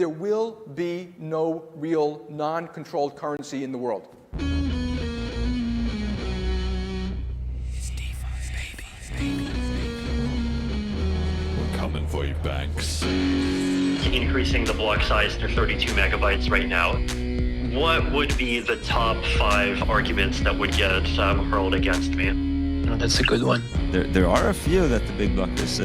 there will be no real non-controlled currency in the world. We're coming for you, banks. Increasing the block size to 32 megabytes right now. What would be the top 5 arguments that would get hurled against me? Oh, that's a good one. There are a few that the big blockers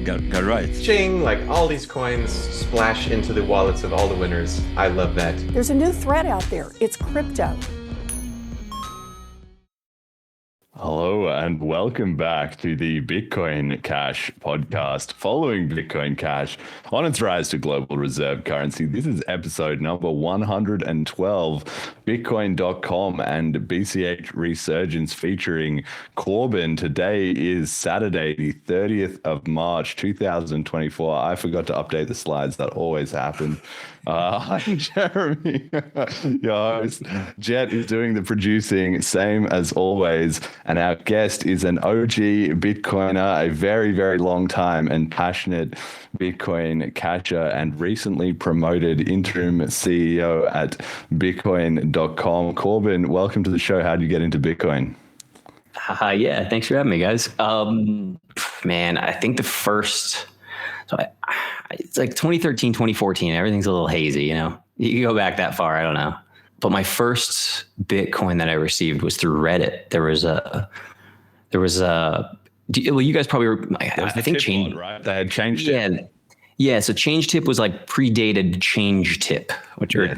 got right. Ching, like all these coins splash into the wallets of all the winners. I love that. There's a new threat out there. It's crypto. Hello and welcome back to the Bitcoin Cash podcast. Following Bitcoin Cash on its rise to global reserve currency, this is episode number 112. Bitcoin.com and BCH Resurgence featuring Corbin. Today is Saturday, the 30th of March, 2024. I forgot to update the slides. That always happens. I'm Jeremy, your host. Jet is doing the producing, same as always. And our guest is an OG Bitcoiner, a very, very long time and passionate Bitcoin catcher, and recently promoted interim CEO at Bitcoin.com. Corbin, welcome to the show. How did you get into Bitcoin? Yeah, thanks for having me, guys. Man, I think the first... So it's like 2013, 2014. Everything's a little hazy, you know. You can go back that far, I don't know. But my first Bitcoin that I received was through Reddit. Well, you guys probably I think Change, right? They had changed it. Yeah, so Change Tip was like predated Change Tip,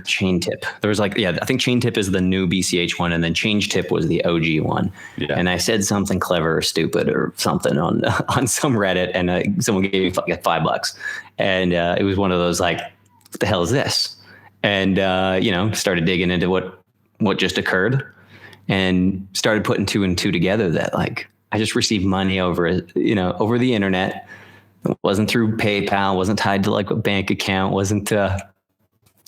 Chain Tip. There was like, I think Chain Tip is the new BCH one, and then Change Tip was the OG one. Yeah. And I said something clever or stupid or something on some Reddit, and someone gave me like $5, and it was one of those like, what the hell is this? And started digging into what just occurred, and started putting 2 and 2 together. That like I just received money over the internet. It wasn't through PayPal, wasn't tied to like a bank account, wasn't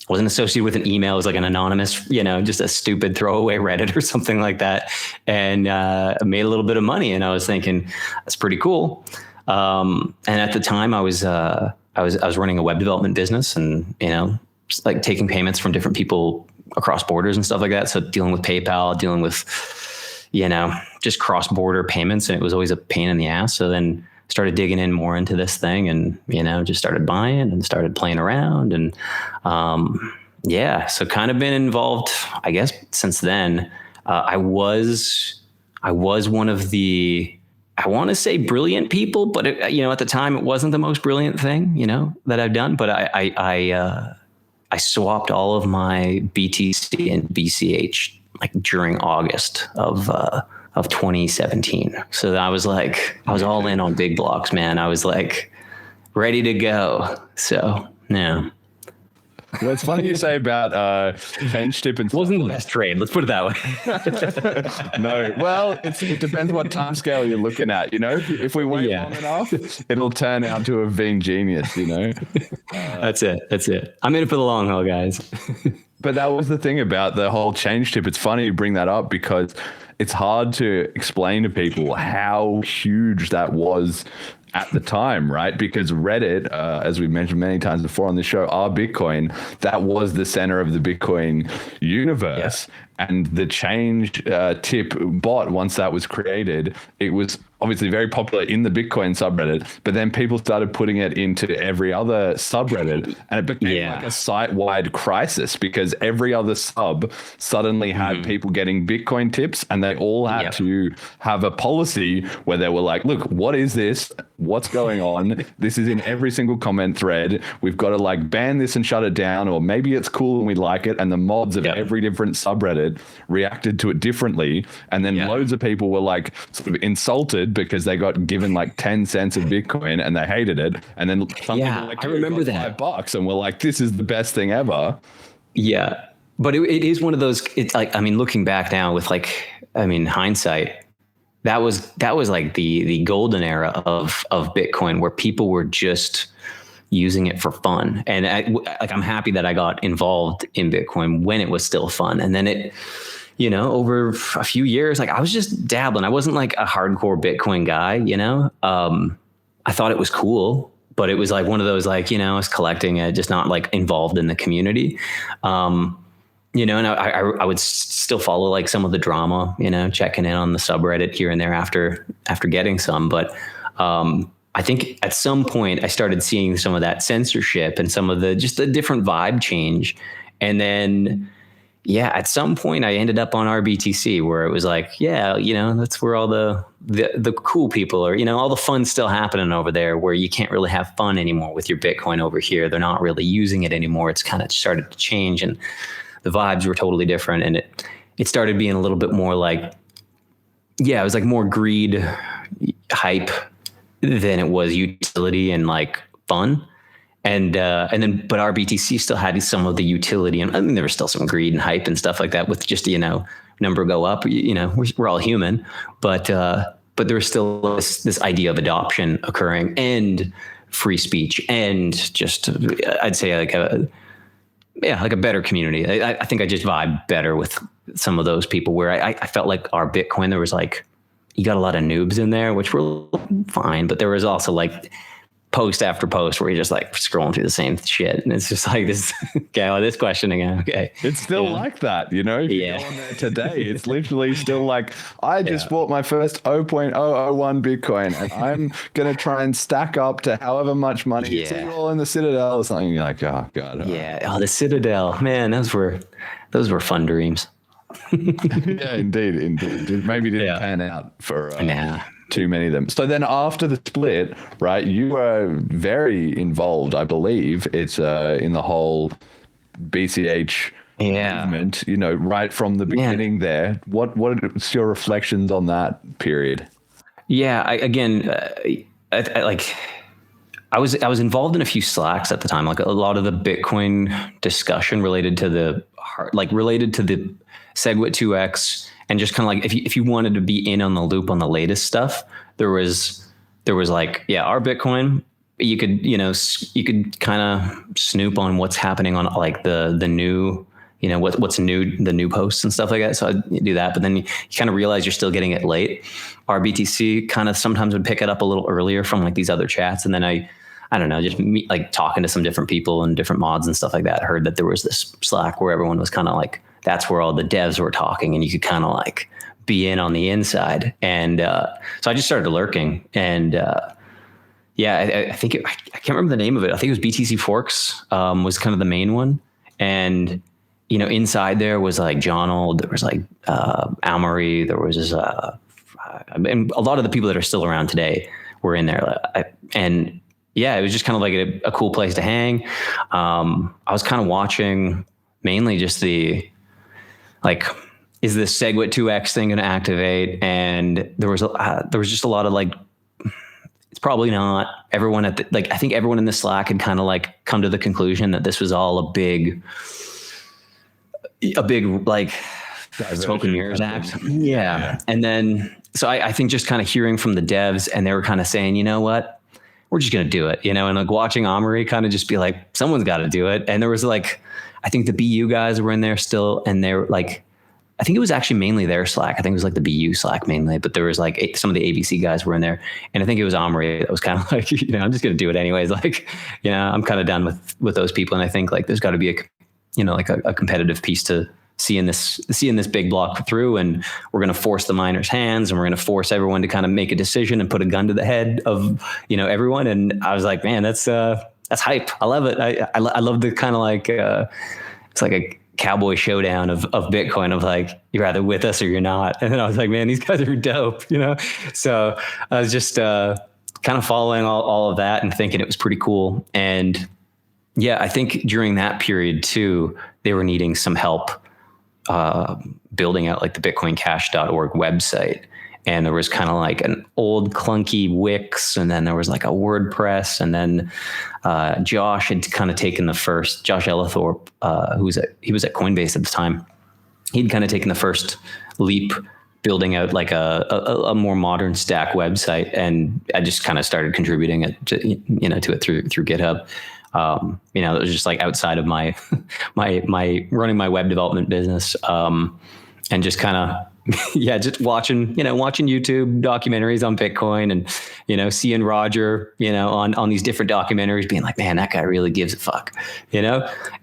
associated with an email. It was like an anonymous, just a stupid throwaway Reddit or something like that. And I made a little bit of money, and I was thinking that's pretty cool. And at the time I was running a web development business, and, just like taking payments from different people across borders and stuff like that. So dealing with PayPal, dealing with, just cross-border payments. And it was always a pain in the ass. So then started digging in more into this thing, and, just started buying and started playing around. And, so kind of been involved, I guess, since then. I was one of the, I want to say brilliant people, but at the time it wasn't the most brilliant thing, that I've done. But I swapped all of my BTC and BCH like during August of 2017. So I was all in on big blocks, man. I was like ready to go. So yeah. Well, it's funny you say about Change Tip and it wasn't the best trade. Let's put it that way. No. Well, it depends what time scale you're looking at. If we wait long enough, it'll turn out to have been genius, That's it. I'm in it for the long haul, guys. But that was the thing about the whole Change Tip. It's funny you bring that up because it's hard to explain to people how huge that was at the time, right? Because Reddit, as we've mentioned many times before on the show, Bitcoin, that was the center of the Bitcoin universe. Yeah. And the Change Tip bot, once that was created, it was obviously very popular in the Bitcoin subreddit, but then people started putting it into every other subreddit, and it became like a site-wide crisis because every other sub suddenly had people getting Bitcoin tips, and they all had to have a policy where they were like, look, what is this? What's going on? This is in every single comment thread. We've got to like ban this and shut it down, or maybe it's cool and we like it. And the mods of every different subreddit reacted to it differently. And then loads of people were like sort of insulted because they got given like 10 cents of Bitcoin and they hated it. And then some people were like, I remember that $5, and we're like, this is the best thing ever. Yeah. But it is one of those, it's like, looking back now with hindsight, that was like the golden era of Bitcoin, where people were just using it for fun. And I'm happy that I got involved in Bitcoin when it was still fun. And then it, over a few years, like I was just dabbling. I wasn't like a hardcore Bitcoin guy, I thought it was cool. but it was like one of those, like, I was collecting it, just not like involved in the community. And I would still follow like some of the drama, checking in on the subreddit here and there after getting some. But I think at some point I started seeing some of that censorship and some of the different vibe change. And then, at some point I ended up on RBTC, where it was like, that's where all the cool people are, all the fun's still happening over there, where you can't really have fun anymore with your Bitcoin over here. They're not really using it anymore. It's kind of started to change, and the vibes were totally different. And it started being a little bit more like, it was like more greed hype than it was utility and like fun. And then, but RBTC still had some of the utility, and I mean, there was still some greed and hype and stuff like that with just, number go up, we're all human, but there was still this idea of adoption occurring and free speech and just, I'd say like a better community. I think I just vibe better with some of those people, where I felt like our Bitcoin, there was like, you got a lot of noobs in there, which were fine, but there was also like post after post where you're just like scrolling through the same shit. And it's just like this, this question again. Okay. It's still like that, if you go on there today, it's literally still like, I just bought my first 0.001 Bitcoin and I'm going to try and stack up to however much money. It's all in the Citadel or something. You're like, oh God. Oh, the Citadel, man, those were fun dreams. Yeah, indeed. It maybe didn't pan out for too many of them. So then after the split, right, you were very involved, I believe. It's in the whole BCH movement, right from the beginning there. What's your reflections on that period? Yeah, I was involved in a few Slacks at the time, like a lot of the Bitcoin discussion related to the SegWit 2x, and just kind of like if you wanted to be in on the loop on the latest stuff, there was like, our Bitcoin, you could kind of snoop on what's happening on like the new, what's new, the new posts and stuff like that. So I'd do that, but then you kind of realize you're still getting it late. RBTC kind of sometimes would pick it up a little earlier from like these other chats, and then I don't know, just like talking to some different people and different mods and stuff like that, heard that there was this Slack where everyone was kind of like, that's where all the devs were talking, and you could kind of like be in on the inside. And so I just started lurking, and I think I can't remember the name of it. I think it was BTC Forks was kind of the main one. And, inside there was like John Old, there was like Amory, there was and a lot of the people that are still around today were in there. And it was just kind of like a cool place to hang. I was kind of watching mainly just is this SegWit 2x thing going to activate? And there was just a lot of like, it's probably not. Everyone I think everyone in the Slack had kind of like come to the conclusion that this was all a big like smoke and mirrors act. Yeah. And then, so I think just kind of hearing from the devs, and they were kind of saying, you know what, we're just going to do it, and like watching Amory kind of just be like, someone's got to do it. And there was like, I think the BU guys were in there still, and they were like, I think it was actually mainly their Slack. I think it was like the BU Slack mainly, but there was like some of the ABC guys were in there. And I think it was Amory that was kind of like, I'm just going to do it anyways. Like, I'm kind of done with those people. And I think like, there's got to be a competitive piece to seeing this big block through, and we're going to force the miners' hands, and we're going to force everyone to kind of make a decision and put a gun to the head of, everyone. And I was like, man, that's hype. I love it. I love the kind of like, it's like a cowboy showdown of Bitcoin, of like, you're either with us or you're not. And then I was like, man, these guys are dope, So I was just kind of following all of that and thinking it was pretty cool. And I think during that period too, they were needing some help building out like the bitcoincash.org website. And there was kind of like an old clunky Wix, and then there was like a WordPress, and then Josh had kind of taken the first, Josh Ellithorpe, he was at Coinbase at the time. He'd kind of taken the first leap building out like a more modern stack website, and I just kind of started contributing it to it through GitHub. It was just like outside of my running my web development business, and just kind of yeah, just watching YouTube documentaries on Bitcoin and, seeing Roger, on these different documentaries being like, man, that guy really gives a fuck,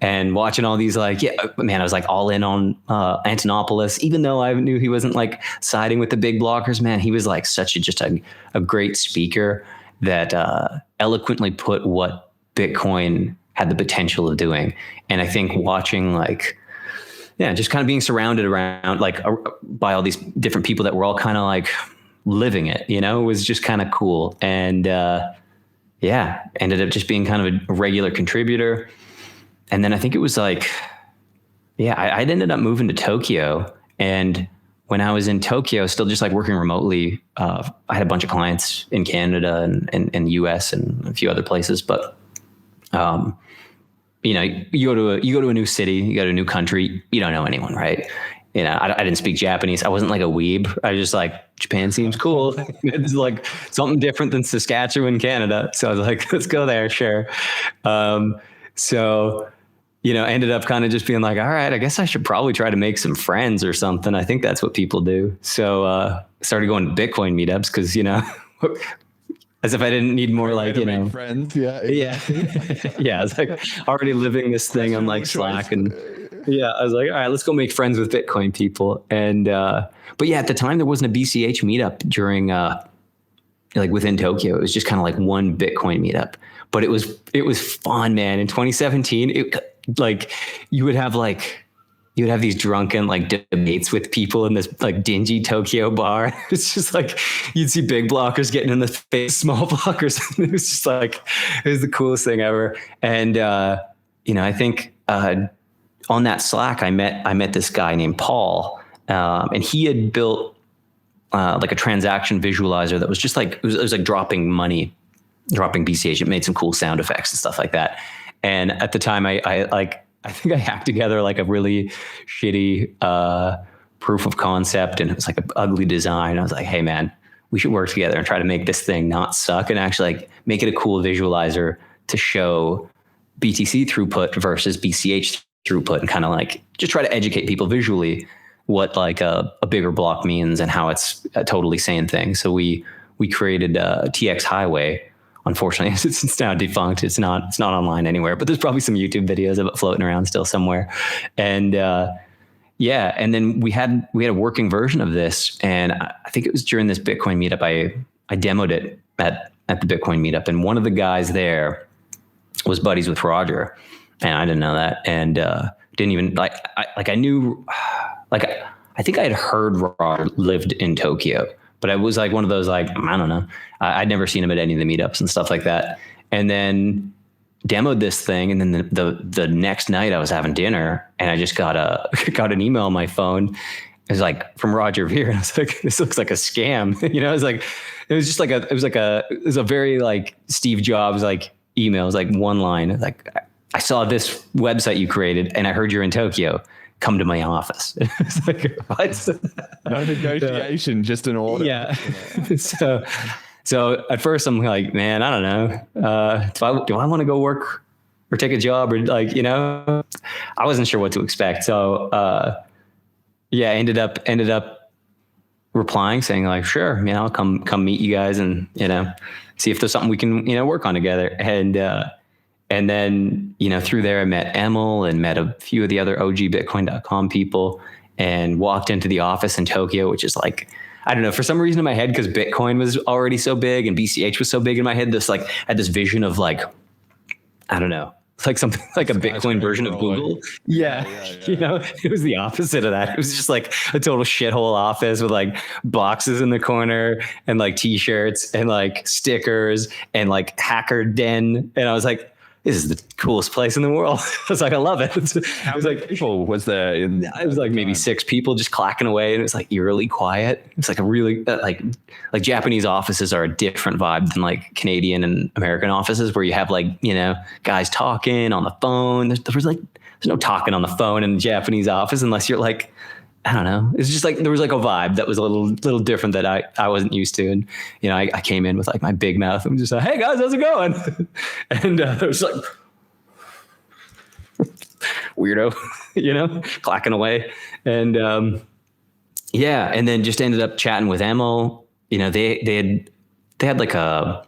and watching all these I was like all in on Antonopoulos, even though I knew he wasn't like siding with the big blockers, man, he was like such a great speaker that eloquently put what Bitcoin had the potential of doing. And I think watching just kind of being surrounded around by all these different people that were all kind of like living it, was just kind of cool. And ended up just being kind of a regular contributor. And then I think it was I ended up moving to Tokyo. And when I was in Tokyo, still just like working remotely, I had a bunch of clients in Canada and US and a few other places, but you go to a new city, you go to a new country, you don't know anyone, right? I didn't speak Japanese. I wasn't like a weeb. I was just like, Japan seems cool. It's like something different than Saskatchewan, Canada. So I was like, let's go there. Sure. Ended up kind of just being like, all right, I guess I should probably try to make some friends or something. I think that's what people do. So started going to Bitcoin meetups because, as if I didn't need more friends. Yeah. Yeah. I was like already living this thing on like Slack and I was like, all right, let's go make friends with Bitcoin people. And, but yeah, at the time there wasn't a BCH meetup during, within Tokyo. It was just kind of like one Bitcoin meetup, but it was fun, man. In 2017, you would have these drunken debates with people in this dingy Tokyo bar. It's just you'd see big blockers getting in the face, small blockers. It was just it was the coolest thing ever. And I think on that Slack, I met this guy named Paul, and he had built a transaction visualizer that was just it was like dropping money, dropping BCH. It made some cool sound effects and stuff like that. And at the time, I think I hacked together a really shitty proof of concept, and it was an ugly design. I was like, hey man, we should work together and try to make this thing not suck and actually make it a cool visualizer to show BTC throughput versus BCH throughput, and kind of just try to educate people visually what a bigger block means and how it's a totally sane thing. So we created TX Highway. Unfortunately, it's now defunct. It's not online anywhere, but there's probably some YouTube videos of it floating around still somewhere. And and then we had a working version of this, and I think it was during this Bitcoin meetup I demoed it at the Bitcoin meetup, and one of the guys there was buddies with Roger, and I didn't know that, and didn't even I knew I think I had heard Roger lived in Tokyo. But I was one of those I don't know. I'd never seen him at any of the meetups and stuff like that. And then demoed this thing, and then the next night I was having dinner, and I just got an email on my phone. It was from Roger Ver, and I was like, this looks like a scam. It was a very Steve Jobs email. It was one line. I saw this website you created, and I heard you're in Tokyo. Come to my office. It's what? No negotiation, just an order. Yeah. So at first I'm like, man, I don't know. Do I want to go work or take a job or I wasn't sure what to expect. So ended up replying saying sure, I'll come meet you guys and see if there's something we can work on together. And then, through there, I met Emil and met a few of the other OG Bitcoin.com people, and walked into the office in Tokyo, which is I don't know, for some reason in my head, because Bitcoin was already so big and BCH was so big in my head, I had this vision of I don't know, it's something like a Bitcoin version of Google. Yeah. It was the opposite of that. It was just a total shithole office with boxes in the corner and t-shirts and stickers and hacker den. And I was like, this is the coolest place in the world. I was like, I love it. How many people was there? It was maybe 6 people just clacking away, and it was eerily quiet. It's a really Japanese offices are a different vibe than Canadian and American offices, where you have guys talking on the phone. There's no talking on the phone in the Japanese office unless you're I don't know. It's just there was a vibe that was a little different that I wasn't used to. And, I came in with my big mouth and just hey guys, how's it going? And there was weirdo, clacking away. And, Yeah. And then just ended up chatting with Emil. You know, they had like I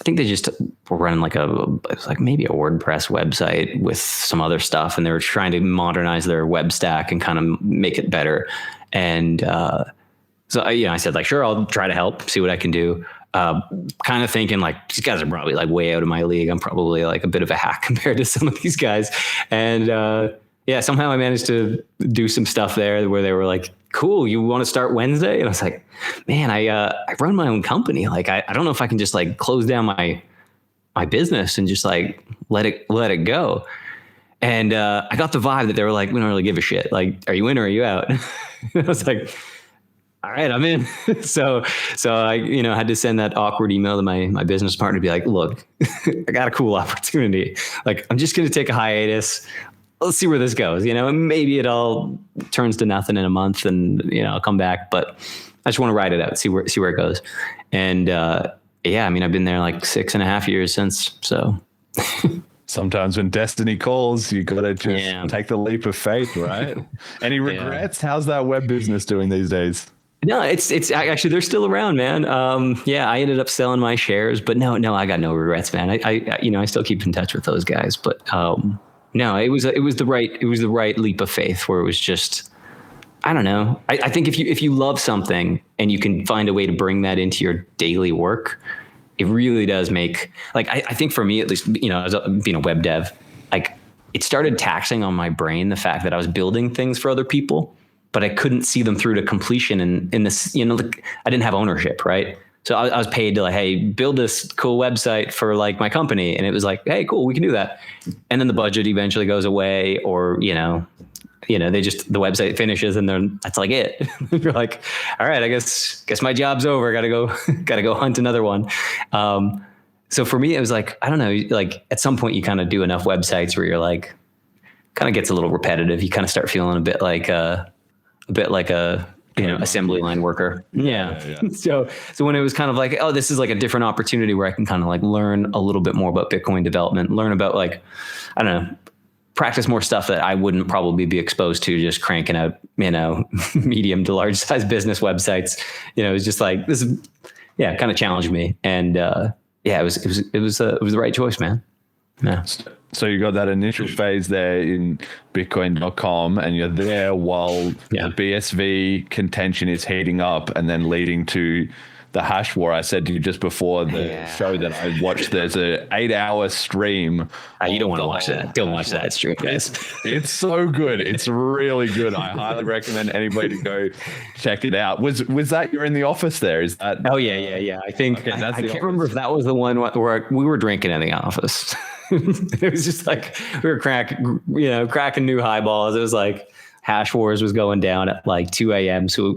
think they just were running it was like maybe a WordPress website with some other stuff. And they were trying to modernize their web stack and kind of make it better. And so I said like, sure, I'll try to help, see what I can do. Kind of thinking like, these guys are probably like way out of my league. I'm probably like a bit of a hack compared to some of these guys. And somehow I managed to do some stuff there where they were like, cool, you want to start Wednesday? And I was like, man, I run my own company. Like, I don't know if I can just like close down my business and just like let it go. And I got the vibe that they were like, we don't really give a shit. Like, are you in or are you out? I was like, all right, I'm in. So I, had to send that awkward email to my business partner to be like, look, I got a cool opportunity. Like, I'm just going to take a hiatus. Let's see where this goes. Maybe it all turns to nothing in a month and, I'll come back, but I just want to ride it out, see where it goes. And, I've been there like 6.5 years since. So sometimes when destiny calls, you got to just take the leap of faith, right? Any regrets? How's that web business doing these days? No, it's actually, they're still around, man. I ended up selling my shares, but no, I got no regrets, man. I still keep in touch with those guys, but, no, it was the right leap of faith where it was just, I don't know. I think if you love something and you can find a way to bring that into your daily work, it really does make, like, I think for me, at least, as being a web dev, like it started taxing on my brain, the fact that I was building things for other people, but I couldn't see them through to completion. And in this, like, I didn't have ownership. Right. So I was paid to like, hey, build this cool website for like my company. And it was like, hey, cool, we can do that. And then the budget eventually goes away, or, the website finishes and then that's like it. You're like, all right, I guess my job's over. Gotta go hunt another one. So for me, it was like, I don't know, like at some point you kind of do enough websites where you're like, kind of gets a little repetitive. You kind of start feeling a bit like a assembly line worker. Yeah. So when it was kind of like, oh, this is like a different opportunity where I can kind of like learn a little bit more about Bitcoin development, learn about like, I don't know, practice more stuff that I wouldn't probably be exposed to just cranking out, medium to large size business websites. It was just like, this is, kind of challenged me. And it was the right choice, man. Yeah. So you got that initial phase there in Bitcoin.com, and you're there while the BSV contention is heating up and then leading to the hash war. I said to you just before the show that I watched, there's a 8-hour stream. You don't want to watch that. Don't watch that stream, guys. It's so good. It's really good. I highly recommend anybody to go check it out. Was that you're in the office there? Is that? Oh yeah. I think I can't remember if that was the one where we were drinking in the office. It was just like we were cracking new highballs. It was like Hash Wars was going down at like 2 a.m. So,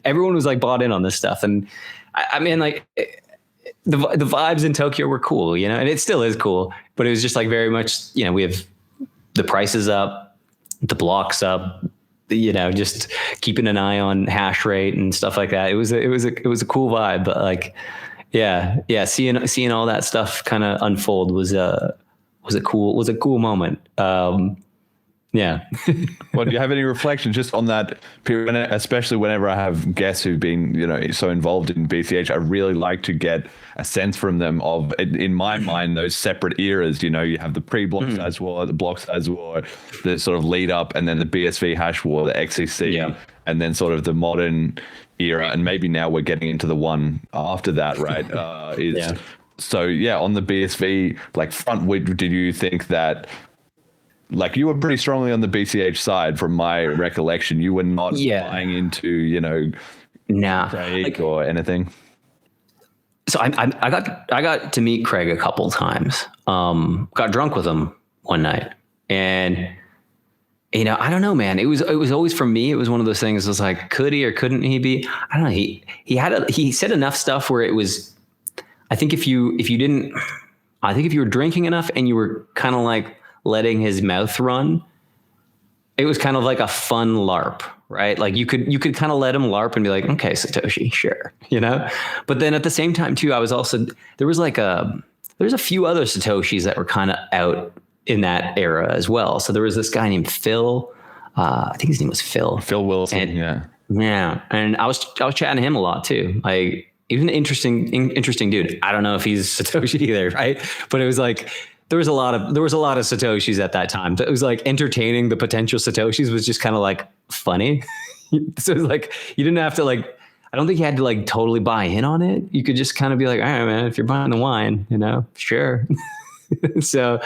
everyone was like bought in on this stuff. And I mean, like the vibes in Tokyo were cool, and it still is cool, but it was just like very much, we have the prices up, the blocks up, just keeping an eye on hash rate and stuff like that. It was a cool vibe, but like, seeing all that stuff kind of unfold was a cool moment. Well, do you have any reflections just on that period, especially whenever I have guests who've been, so involved in BCH? I really like to get a sense from them of, in my mind, those separate eras. You have the pre-block size war, the block size war, the sort of lead up, and then the BSV hash war, the XCC, and then sort of the modern era. And maybe now we're getting into the one after that, right? So, on the BSV, like front, did you think that, like, you were pretty strongly on the BCH side from my recollection? You were not buying into, Craig or anything. So I got to meet Craig a couple times. Got drunk with him one night, and I don't know, man. It was always, for me, it was one of those things. It was like, could he or couldn't he be? I don't know. He said enough stuff where it was. I think if you were drinking enough and you were kind of like letting his mouth run, it was kind of like a fun LARP, right? Like you could kind of let him LARP and be like, okay, Satoshi, sure, But then at the same time too, there's a few other Satoshis that were kind of out in that era as well. So there was this guy named Phil. I think his name was Phil. Phil Wilson. Yeah, and I was chatting to him a lot too. Like, even interesting dude. I don't know if he's Satoshi either, right? But it was like there was a lot of Satoshis at that time. It was like entertaining the potential Satoshis was just kind of like funny. So it was like you didn't have to like. I don't think you had to like totally buy in on it. You could just kind of be like, all right, man, if you're buying the wine, sure. So,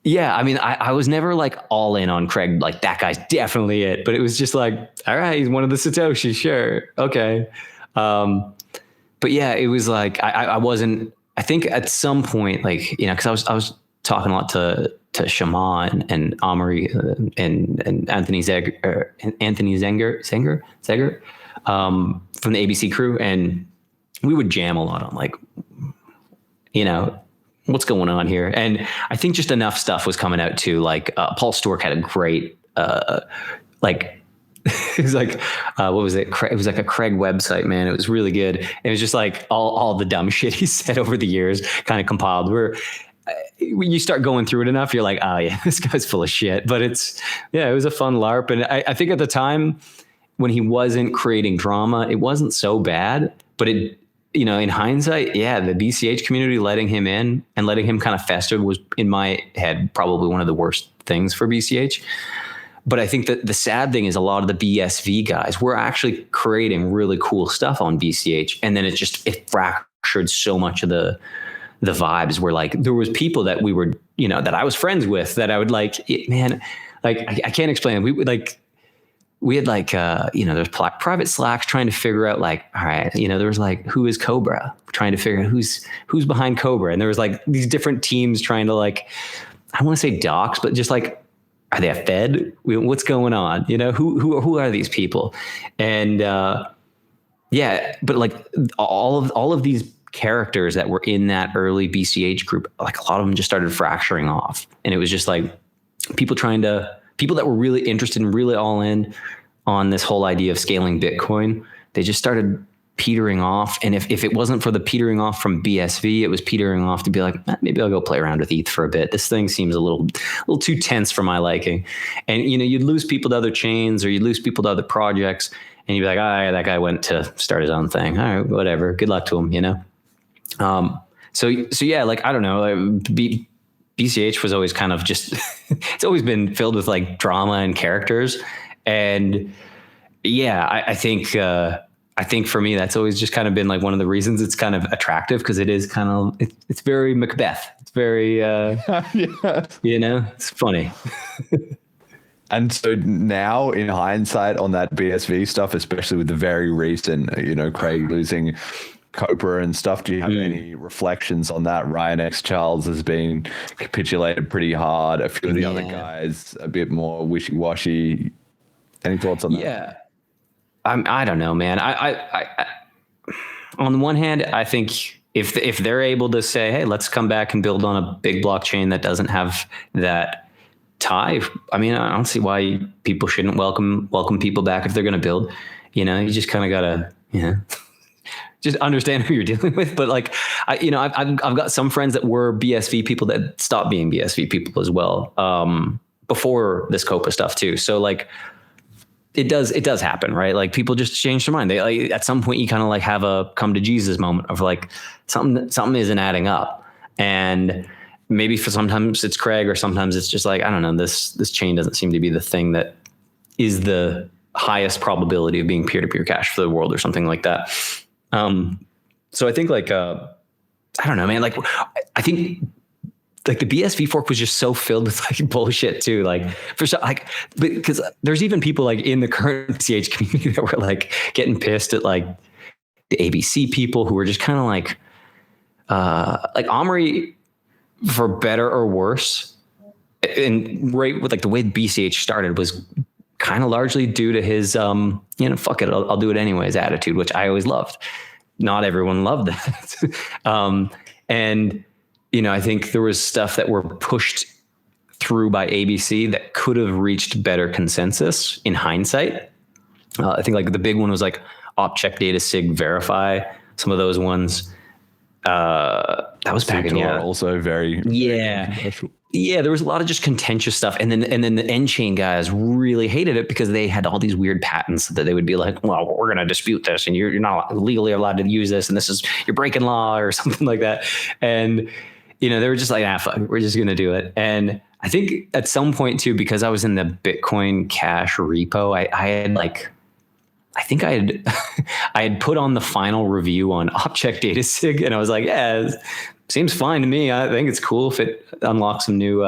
yeah, I mean, I was never like all in on Craig, like that guy's definitely it, but it was just like, all right, he's one of the Satoshi, sure. Okay. But yeah, it was like, I wasn't, I think at some point, like, cause I was talking a lot to Shaman and Amari and Anthony Zenger, from the ABC crew. And we would jam a lot on like, what's going on here. And I think just enough stuff was coming out too. Like Paul Stork had a great, like, it was like, what was it? It was like a Craig website, man. It was really good. And it was just like all the dumb shit he said over the years kind of compiled. When you start going through it enough, you're like, oh yeah, this guy's full of shit. But it was a fun LARP. And I think at the time when he wasn't creating drama, it wasn't so bad, but in hindsight, yeah, the BCH community letting him in and letting him kind of fester was, in my head, probably one of the worst things for BCH. But I think that the sad thing is a lot of the BSV guys were actually creating really cool stuff on BCH. And then it fractured so much of the vibes where like there was people that we were, that I was friends with that I would like, man, like I can't explain it. We had like, there's private Slacks trying to figure out like, all right, there was like, who is Cobra? Trying to figure out who's behind Cobra. And there was like these different teams trying to like, I don't want to say docs, but just like, are they a Fed? What's going on? Who are these people? And yeah, but like all of these characters that were in that early BCH group, like a lot of them just started fracturing off. And it was just like people that were really interested and really all in on this whole idea of scaling Bitcoin, they just started petering off. And if it wasn't for the petering off from BSV, it was petering off to be like, maybe I'll go play around with ETH for a bit. This thing seems a little too tense for my liking. And, you'd lose people to other chains or you'd lose people to other projects and you'd be like, all right, that guy went to start his own thing. All right, whatever. Good luck to him, So yeah, like, I don't know, BCH was always kind of just, it's always been filled with like drama and characters. And yeah, I think for me, that's always just kind of been like one of the reasons it's kind of attractive. Cause it is kind of, it's very Macbeth. It's very, it's funny. And so now in hindsight on that BSV stuff, especially with the very recent, Craig losing Cobra and stuff, do you have any reflections on that? Ryan X Charles has been capitulated pretty hard. A few of the other guys a bit more wishy-washy. Any thoughts on that? Yeah, I don't know, man. I on the one hand, I think if they're able to say, hey, let's come back and build on a big blockchain that doesn't have that tie. I mean, I don't see why people shouldn't welcome people back if they're going to build. You just kind of gotta, just understand who you're dealing with. But like, I've got some friends that were BSV people that stopped being BSV people as well, before this COPA stuff too. So like, it does happen, right? Like people just change their mind. They like, at some point you kind of like have a come to Jesus moment of like something isn't adding up. And maybe for sometimes it's Craig or sometimes it's just like, I don't know, this chain doesn't seem to be the thing that is the highest probability of being peer-to-peer cash for the world or something like that. So I think like, I don't know, man, like I think like the BSV fork was just so filled with like bullshit too. Like for sure, like, because there's even people like in the current BCH community that were like getting pissed at like the ABC people who were just kind of like Omri, for better or worse. And right with like the way BCH started was kind of largely due to his, fuck it, I'll do it anyways attitude, which I always loved. Not everyone loved that. And, I think there was stuff that were pushed through by ABC that could have reached better consensus in hindsight. I think like the big one was like op check data sig verify, some of those ones. That was back in, also very yeah. Yeah, there was a lot of just contentious stuff, and then the N-chain guys really hated it because they had all these weird patents that they would be like, well, we're going to dispute this, and you're not legally allowed to use this, and you're breaking law or something like that. And they were just like, fuck, we're just going to do it. And I think at some point too, because I was in the Bitcoin Cash repo, I had put on the final review on Object Datasig, and I was like, yeah, seems fine to me. I think it's cool if it unlocks some new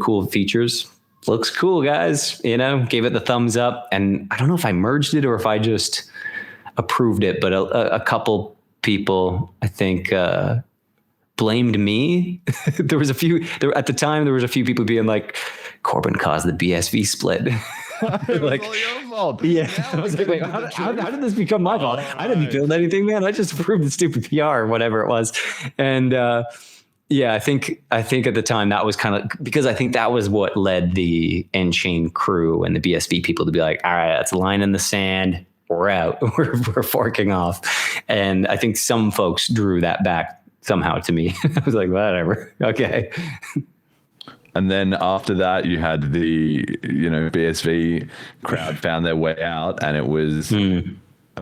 cool features. Looks cool, guys. Gave it the thumbs up, and I don't know if I merged it or if I just approved it, but a couple people, I think, blamed me. At the time, there was a few people being like, Corbin caused the BSV split. It was all your fault. Yeah. I was like, wait, how did this become my fault? I didn't build anything, man. I just approved the stupid PR or whatever it was. And I think at the time that was kind of, because I think that was what led the N-chain crew and the BSV people to be like, all right, that's a line in the sand. We're out. We're forking off. And I think some folks drew that back somehow to me. I was like, whatever. Okay. And then after that, you had the, BSV crowd found their way out, and it was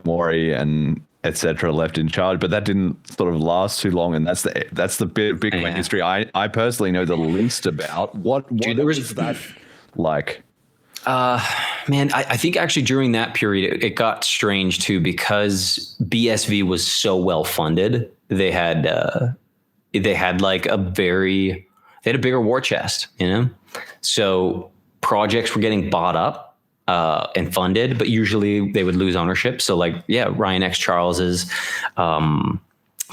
Maury and etc. left in charge. But that didn't sort of last too long, and that's the Bitcoin history I personally know the least about. What was that like? Man, I think actually during that period, it got strange too, because BSV was so well funded. They had like they had a bigger war chest, So projects were getting bought up and funded, but usually they would lose ownership. So like, Ryan X Charles's, some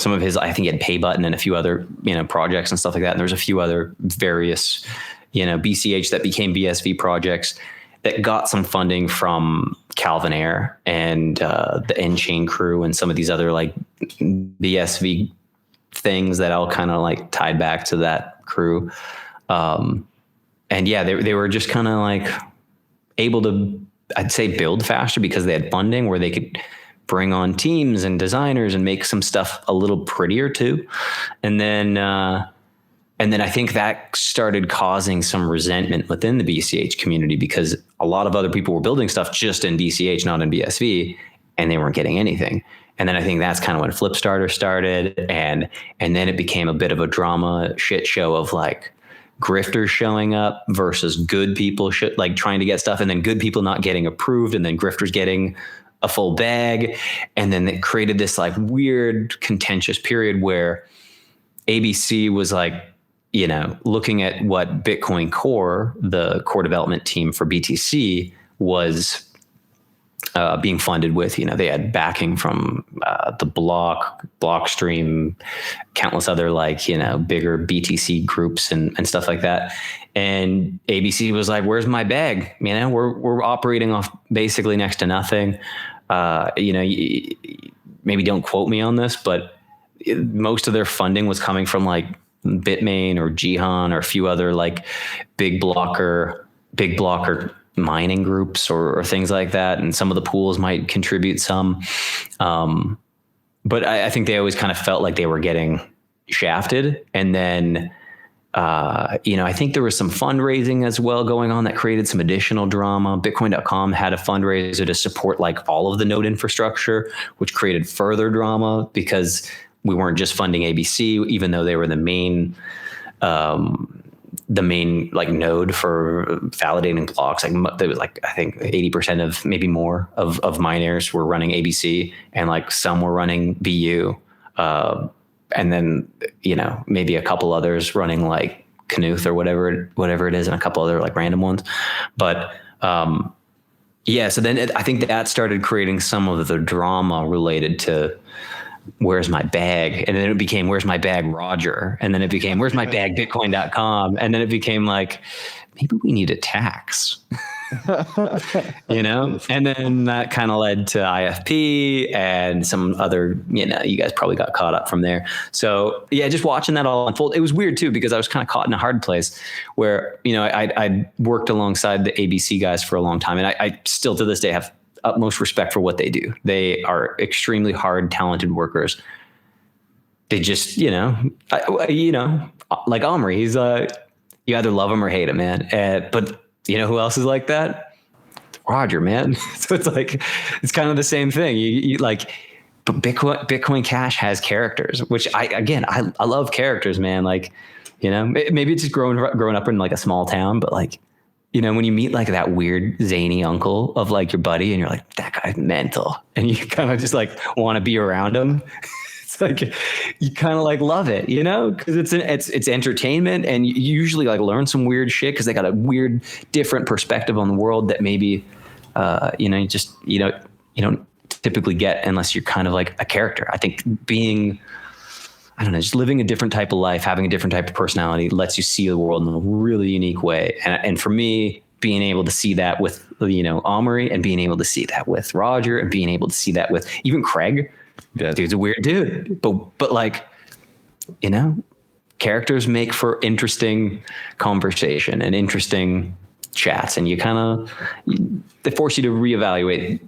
of his, I think he had Pay Button and a few other, projects and stuff like that. And there's a few other various, BCH that became BSV projects that got some funding from Calvin Air and the N-chain crew and some of these other like BSV things that all kind of like tied back to that crew. They were just kind of like able to, I'd say, build faster because they had funding where they could bring on teams and designers and make some stuff a little prettier too. And then I think that started causing some resentment within the BCH community because a lot of other people were building stuff just in BCH, not in BSV, and they weren't getting anything. And then I think that's kind of when Flipstarter started, and then it became a bit of a drama shit show of like grifters showing up versus good people like trying to get stuff, and then good people not getting approved, and then grifters getting a full bag, and then it created this like weird contentious period where ABC was like, looking at what Bitcoin Core, the core development team for BTC, was being funded with. They had backing from the Blockstream, countless other like, bigger BTC groups and stuff like that. And ABC was like, where's my bag? We're operating off basically next to nothing. Maybe don't quote me on this, but most of their funding was coming from like Bitmain or Jihan or a few other like big blocker mining groups or things like that. And some of the pools might contribute some. But I think they always kind of felt like they were getting shafted. And then, I think there was some fundraising as well going on that created some additional drama. Bitcoin.com had a fundraiser to support like all of the node infrastructure, which created further drama because we weren't just funding ABC, even though they were the main like node for validating blocks. Like there was like, I think 80% of maybe more of miners were running ABC, and like some were running BU. And then, maybe a couple others running like Knuth or whatever it is, and a couple other like random ones. But, so then I think that started creating some of the drama related to where's my bag? And then it became, where's my bag, Roger? And then it became, where's my bag, Bitcoin.com? And then it became like, maybe we need a tax, And then that kind of led to IFP and some other, you guys probably got caught up from there. So just watching that all unfold, it was weird too, because I was kind of caught in a hard place where, I worked alongside the ABC guys for a long time. And I still to this day have utmost respect for what they do. They are extremely hard, talented workers. They just, like Omri, You either love him or hate him, man. But you know who else is like that? Roger, man. So it's kind of the same thing. You like, but Bitcoin Cash has characters, which I love characters, man. Like, you know, maybe it's just growing up in like a small town, but like, you know, when you meet like that weird zany uncle of like your buddy and you're like, that guy's mental, and you kind of just like want to be around him. It's like, you kind of like love it, you know, because it's entertainment, and you usually like learn some weird shit because they got a weird, different perspective on the world that maybe, you know, you don't typically get unless you're kind of like a character. I think just living a different type of life, having a different type of personality lets you see the world in a really unique way. And for me, being able to see that with, you know, Omri, and being able to see that with Roger, and being able to see that with even Craig, dude's a weird dude, but like, you know, characters make for interesting conversation and interesting chats. And they force you to reevaluate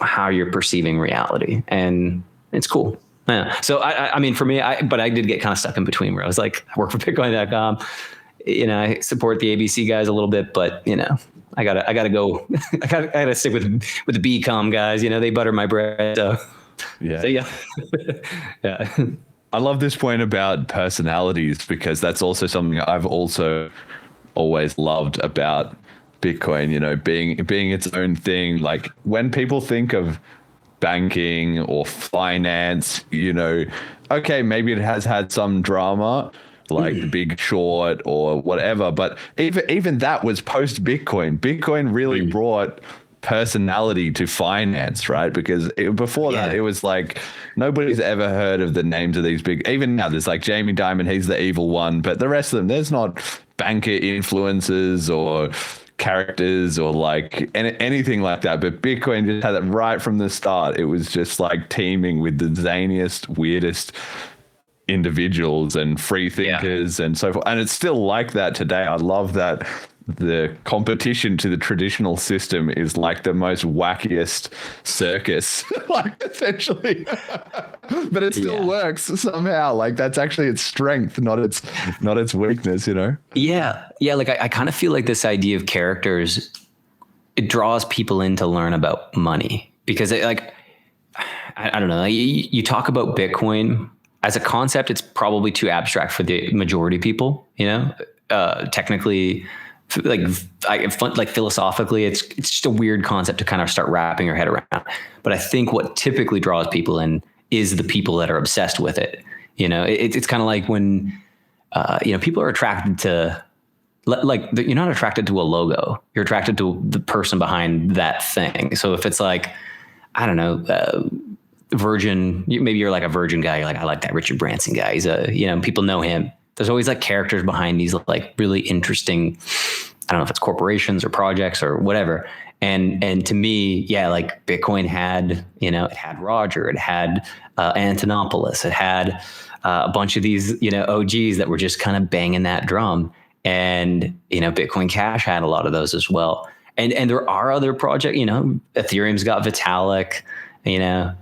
how you're perceiving reality, and it's cool. Yeah. So I mean, for me, but I did get kind of stuck in between where I was like, I work for bitcoin.com, you know, I support the ABC guys a little bit, but you know, I gotta go, I gotta stick with the BCom guys, you know, they butter my bread. So yeah. Yeah. I love this point about personalities, because that's also something I've also always loved about Bitcoin, you know, being its own thing. Like when people think of banking or finance, you know, okay, maybe it has had some drama like The Big Short or whatever, but even that was post Bitcoin. Bitcoin really brought personality to finance, right? Because before that, it was like nobody's ever heard of the names of these big. Even now, there's like Jamie Dimon, he's the evil one, but the rest of them, there's not banker influencers or characters or like anything like that. But Bitcoin just had it right from the start. It was just like teeming with the zaniest, weirdest individuals and free thinkers and so forth. And it's still like that today. I love that the competition to the traditional system is like the most wackiest circus, like essentially. But it still works somehow. Like that's actually its strength, not its weakness, you know? Yeah. Yeah. Like I kind of feel like this idea of characters, it draws people in to learn about money, because I don't know, you talk about Bitcoin as a concept, it's probably too abstract for the majority of people, you know, technically, like philosophically, it's just a weird concept to kind of start wrapping your head around. But I think what typically draws people in is the people that are obsessed with it. You know, it's kind of like when, you know, people are attracted to, you're not attracted to a logo. You're attracted to the person behind that thing. So if it's like, I don't know, Virgin, maybe you're like a Virgin guy. You're like, I like that Richard Branson guy. He's you know, people know him. There's always like characters behind these like really interesting, I don't know if it's corporations or projects or whatever. And to me, yeah, like Bitcoin had, you know, it had Roger, it had Antonopoulos, it had a bunch of these, you know, OGs that were just kind of banging that drum. And, you know, Bitcoin Cash had a lot of those as well. And there are other projects, you know, Ethereum's got Vitalik, you know,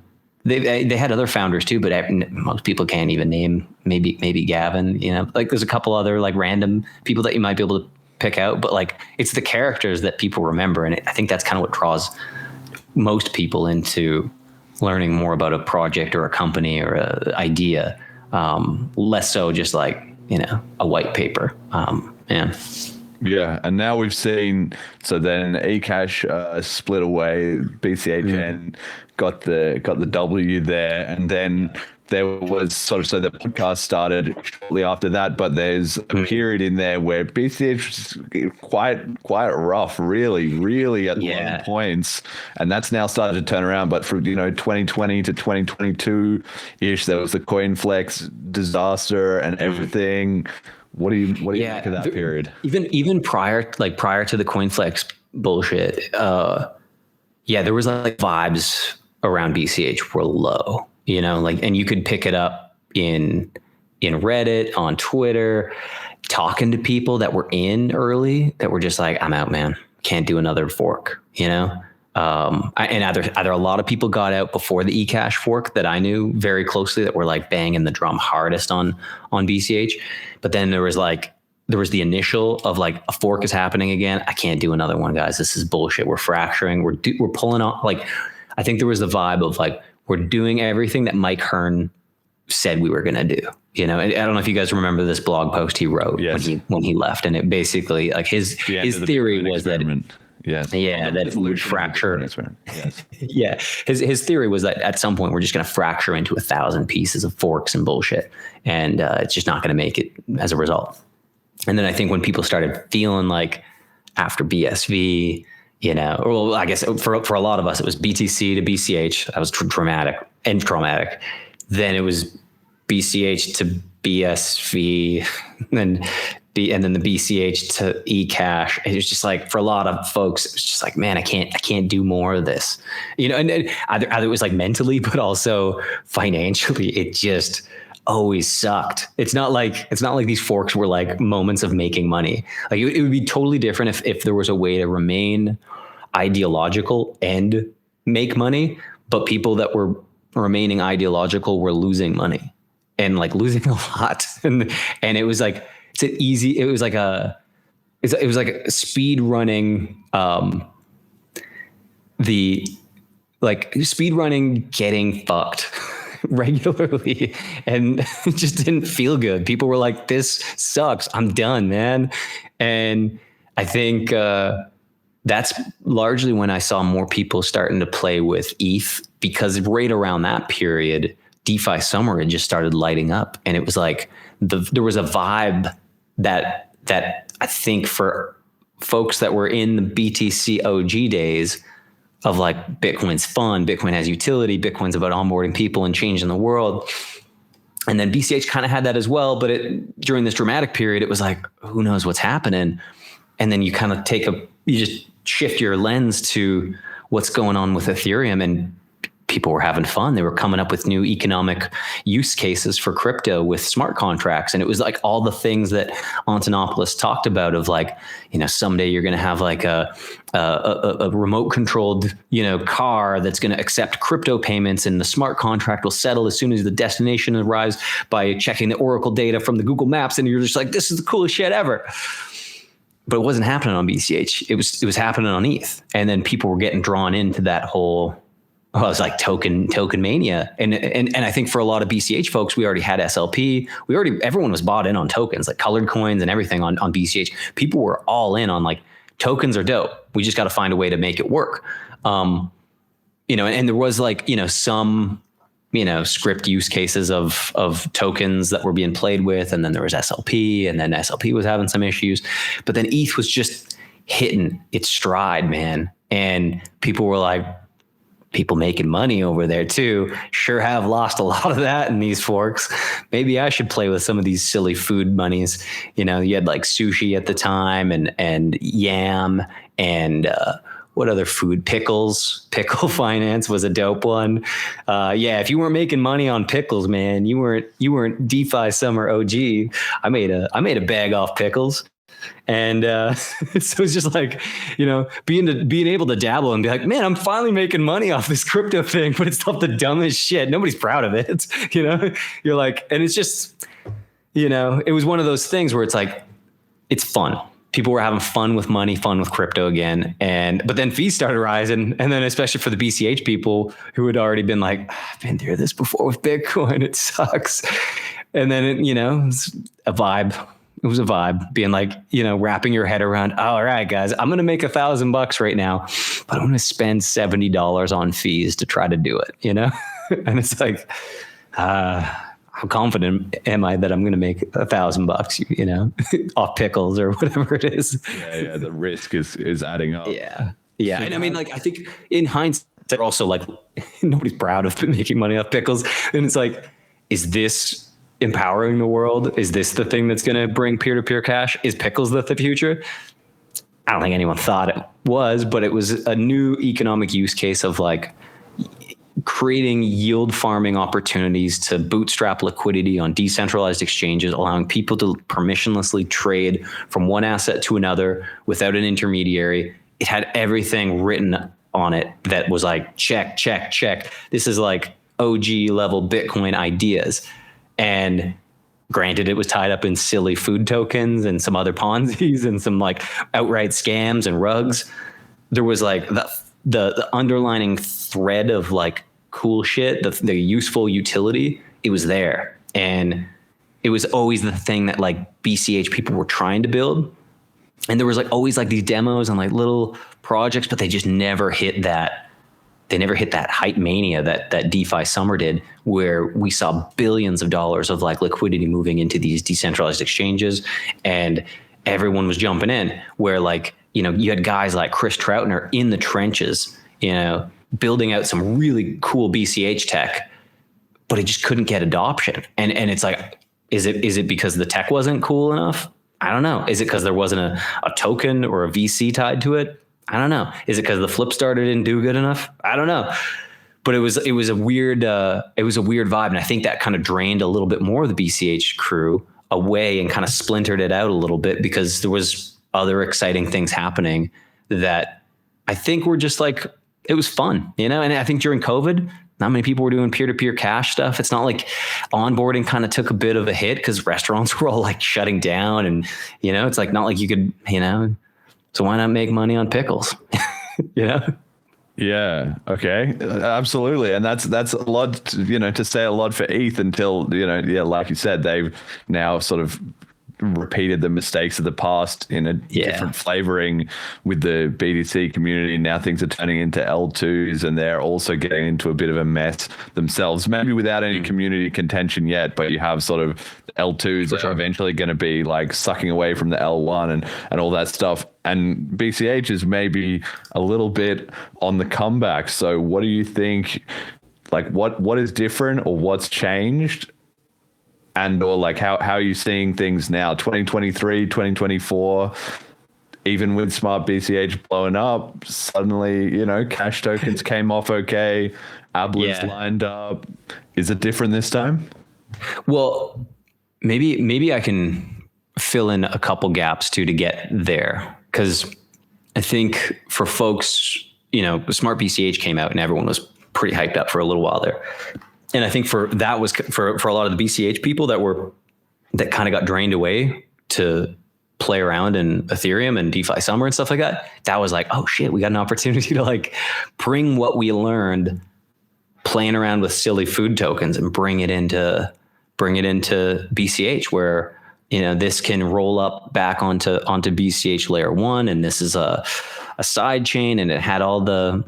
they had other founders too, but most people can't even name. Maybe Gavin, you know, like there's a couple other like random people that you might be able to pick out, but like it's the characters that people remember. And I think that's kind of what draws most people into learning more about a project or a company or a idea. Less so just like, you know, a white paper. Yeah, and now we've seen, so then eCash split away, BCHN got the W there, and then there was sort of, so the podcast started shortly after that, but there's a period in there where BCH was quite rough, really at one points, and that's now started to turn around. But from, you know, 2020 to 2022 ish, there was the CoinFlex disaster and everything. What do you think of that period? Even prior to the CoinFlex bullshit, there was like vibes around BCH were low, you know, like, and you could pick it up in Reddit, on Twitter, talking to people that were in early that were just like, I'm out, man, can't do another fork, you know? And either a lot of people got out before the eCash fork that I knew very closely that were like banging the drum hardest on BCH. But then there was like there was the initial of like a fork is happening again. I can't do another one, guys. This is bullshit. We're fracturing. We're pulling off. Like, I think there was the vibe of like, we're doing everything that Mike Hearn said we were going to do. You know, and I don't know if you guys remember this blog post he wrote when he left, and it basically like his theory was that that we would fracture. Yes. Yeah, his theory was that at some point we're just going to fracture into 1,000 pieces of forks and bullshit, and it's just not going to make it as a result. And then I think when people started feeling like after BSV, you know, or well, I guess for a lot of us, it was BTC to BCH. That was traumatic and traumatic. Then it was BCH to BSV, and then the BCH to eCash. It was just like, for a lot of folks, it was just like, man, I can't do more of this, you know. And either it was like mentally, but also financially, it just always sucked. It's not like these forks were like moments of making money. Like it would be totally different if there was a way to remain ideological and make money, but people that were remaining ideological were losing money, and like losing a lot. And it was like, it was like a speed running, speed running getting fucked regularly, and it just didn't feel good. People were like, this sucks, I'm done, man. And I think that's largely when I saw more people starting to play with ETH, because right around that period, DeFi summer had just started lighting up, and it was like there was a vibe that I think for folks that were in the BTC OG days of like, Bitcoin's fun, Bitcoin has utility, Bitcoin's about onboarding people and changing the world. And then BCH kind of had that as well, but during this dramatic period, it was like, who knows what's happening? And then you kind of you just shift your lens to what's going on with Ethereum, and people were having fun. They were coming up with new economic use cases for crypto with smart contracts. And it was like all the things that Antonopoulos talked about of like, you know, someday you're going to have like a remote controlled, you know, car that's going to accept crypto payments, and the smart contract will settle as soon as the destination arrives by checking the Oracle data from the Google Maps. And you're just like, this is the coolest shit ever. But it wasn't happening on BCH. It was happening on ETH. And then people were getting drawn into that whole, it was like token mania. And I think for a lot of BCH folks, we already had SLP. Everyone was bought in on tokens, like colored coins and everything on BCH. People were all in on like, tokens are dope. We just got to find a way to make it work. You know, and there was like, you know, some, you know, script use cases of tokens that were being played with. And then there was SLP, and then SLP was having some issues, but then ETH was just hitting its stride, man. And people were like, people making money over there too. Sure have lost a lot of that in these forks. Maybe I should play with some of these silly food monies. You know, you had like sushi at the time, and yam, and what other food? Pickles. Pickle finance was a dope one. Yeah, if you weren't making money on pickles, man, you weren't DeFi summer OG. I made a bag off pickles. And so it's just like, you know, being able to dabble and be like, man, I'm finally making money off this crypto thing, but it's not the dumbest shit. Nobody's proud of it. You know, you're like, and it's just, you know, it was one of those things where it's like, it's fun. People were having fun with money, fun with crypto again. But then fees started rising. And then especially for the BCH people who had already been like, I've been through this before with Bitcoin, it sucks. And then, it, you know, it's a vibe. It was a vibe being like, you know, wrapping your head around, all right, guys, I'm going to make $1,000 right now, but I'm going to spend $70 on fees to try to do it, you know? And it's like, how confident am I that I'm going to make $1,000, you know, off pickles or whatever it is? Yeah. The risk is adding up. Yeah. Yeah. And I mean, like, I think in hindsight, they're also like, nobody's proud of making money off pickles. And it's like, is this empowering the world? Is this the thing that's going to bring peer-to-peer cash? Is Pickles the future? I don't think anyone thought it was, but it was a new economic use case of like creating yield farming opportunities to bootstrap liquidity on decentralized exchanges, allowing people to permissionlessly trade from one asset to another without an intermediary. It had everything written on it that was like, check, check, check. This is like OG level Bitcoin ideas. And Granted, it was tied up in silly food tokens and some other Ponzi's and some like outright scams and rugs. There was like the underlining thread of like cool shit, the useful utility. It was there, and it was always the thing that like BCH people were trying to build. And there was like always like these demos and like little projects, but they just never hit that. They never hit that hype mania that DeFi summer did, where we saw billions of dollars of like liquidity moving into these decentralized exchanges, and everyone was jumping in. Where like, you know, you had guys like Chris Troutner in the trenches, you know, building out some really cool BCH tech, but it just couldn't get adoption. And it's like, is it because the tech wasn't cool enough? I don't know. Is it because there wasn't a token or a VC tied to it? I don't know. Is it because the flip starter didn't do good enough? I don't know. But it was a weird vibe, and I think that kind of drained a little bit more of the BCH crew away and kind of splintered it out a little bit, because there was other exciting things happening that I think were just like, it was fun, you know. And I think during COVID, not many people were doing peer-to-peer cash stuff. It's not like onboarding kind of took a bit of a hit because restaurants were all like shutting down, and you know, it's like not like you could, you know. So why not make money on pickles? You know? Yeah. Okay. Absolutely. And that's a lot, you know, to say a lot for ETH until, you know, yeah, like you said, they've now sort of repeated the mistakes of the past in a different flavoring with the BTC community. Now things are turning into L2s, and they're also getting into a bit of a mess themselves, maybe without any community contention yet, but you have sort of L2s that are eventually going to be like sucking away from the L1 and all that stuff. And BCH is maybe a little bit on the comeback. So what do you think, like what is different or what's changed? And or like how are you seeing things now, 2023, 2024, even with Smart BCH blowing up, suddenly, you know, CashTokens came off okay, Ablins lined up. Is it different this time? Well, maybe I can fill in a couple gaps too to get there, because I think for folks, you know, Smart BCH came out and everyone was pretty hyped up for a little while there. And I think for a lot of the BCH people that kind of got drained away to play around in Ethereum and DeFi Summer and stuff like that, that was like, oh shit, we got an opportunity to like bring what we learned playing around with silly food tokens and bring it into BCH, where, you know, this can roll up back onto BCH layer 1, and this is a side chain, and it had all the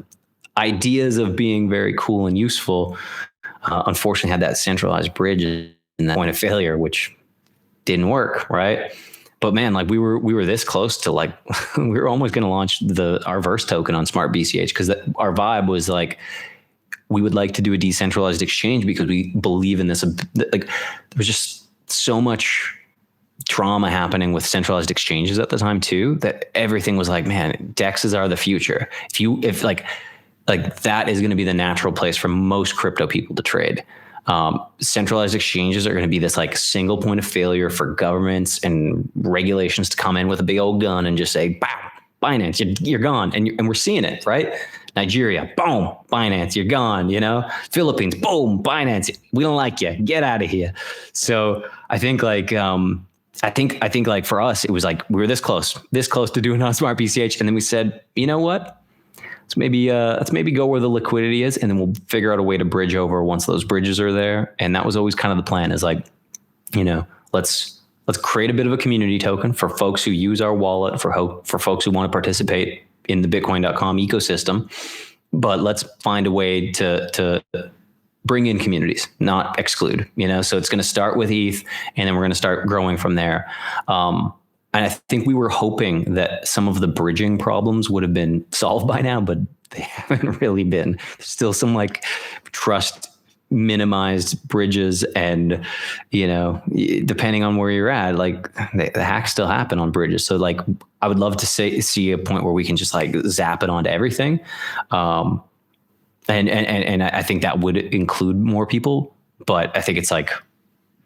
ideas of being very cool and useful. Unfortunately had that centralized bridge and that point of failure, which didn't work. Right. But man, like we were this close to like, we were almost going to launch our Verse token on Smart BCH, because our vibe was like, we would like to do a decentralized exchange because we believe in this. Like there was just so much trauma happening with centralized exchanges at the time too, that everything was like, man, DEXs are the future. If that is going to be the natural place for most crypto people to trade. Centralized exchanges are going to be this like single point of failure for governments and regulations to come in with a big old gun and just say, "Bow, Binance, you're gone." And we're seeing it, right? Nigeria, boom, Binance, you're gone. You know, Philippines, boom, Binance, we don't like you, get out of here. So I think like I think like for us, it was like we were this close to doing on Smart BCH, and then we said, you know what? Let's maybe go where the liquidity is, and then we'll figure out a way to bridge over once those bridges are there. And that was always kind of the plan, is like, you know, let's create a bit of a community token for folks who use our wallet, for folks who want to participate in the bitcoin.com ecosystem. But let's find a way to bring in communities, not exclude, you know? So it's going to start with ETH, and then we're going to start growing from there. And I think we were hoping that some of the bridging problems would have been solved by now, but they haven't really been. There's still some like trust minimized bridges, and, you know, depending on where you're at, like the hacks still happen on bridges. So like, I would love to see a point where we can just like zap it onto everything. And I think that would include more people, but I think it's like,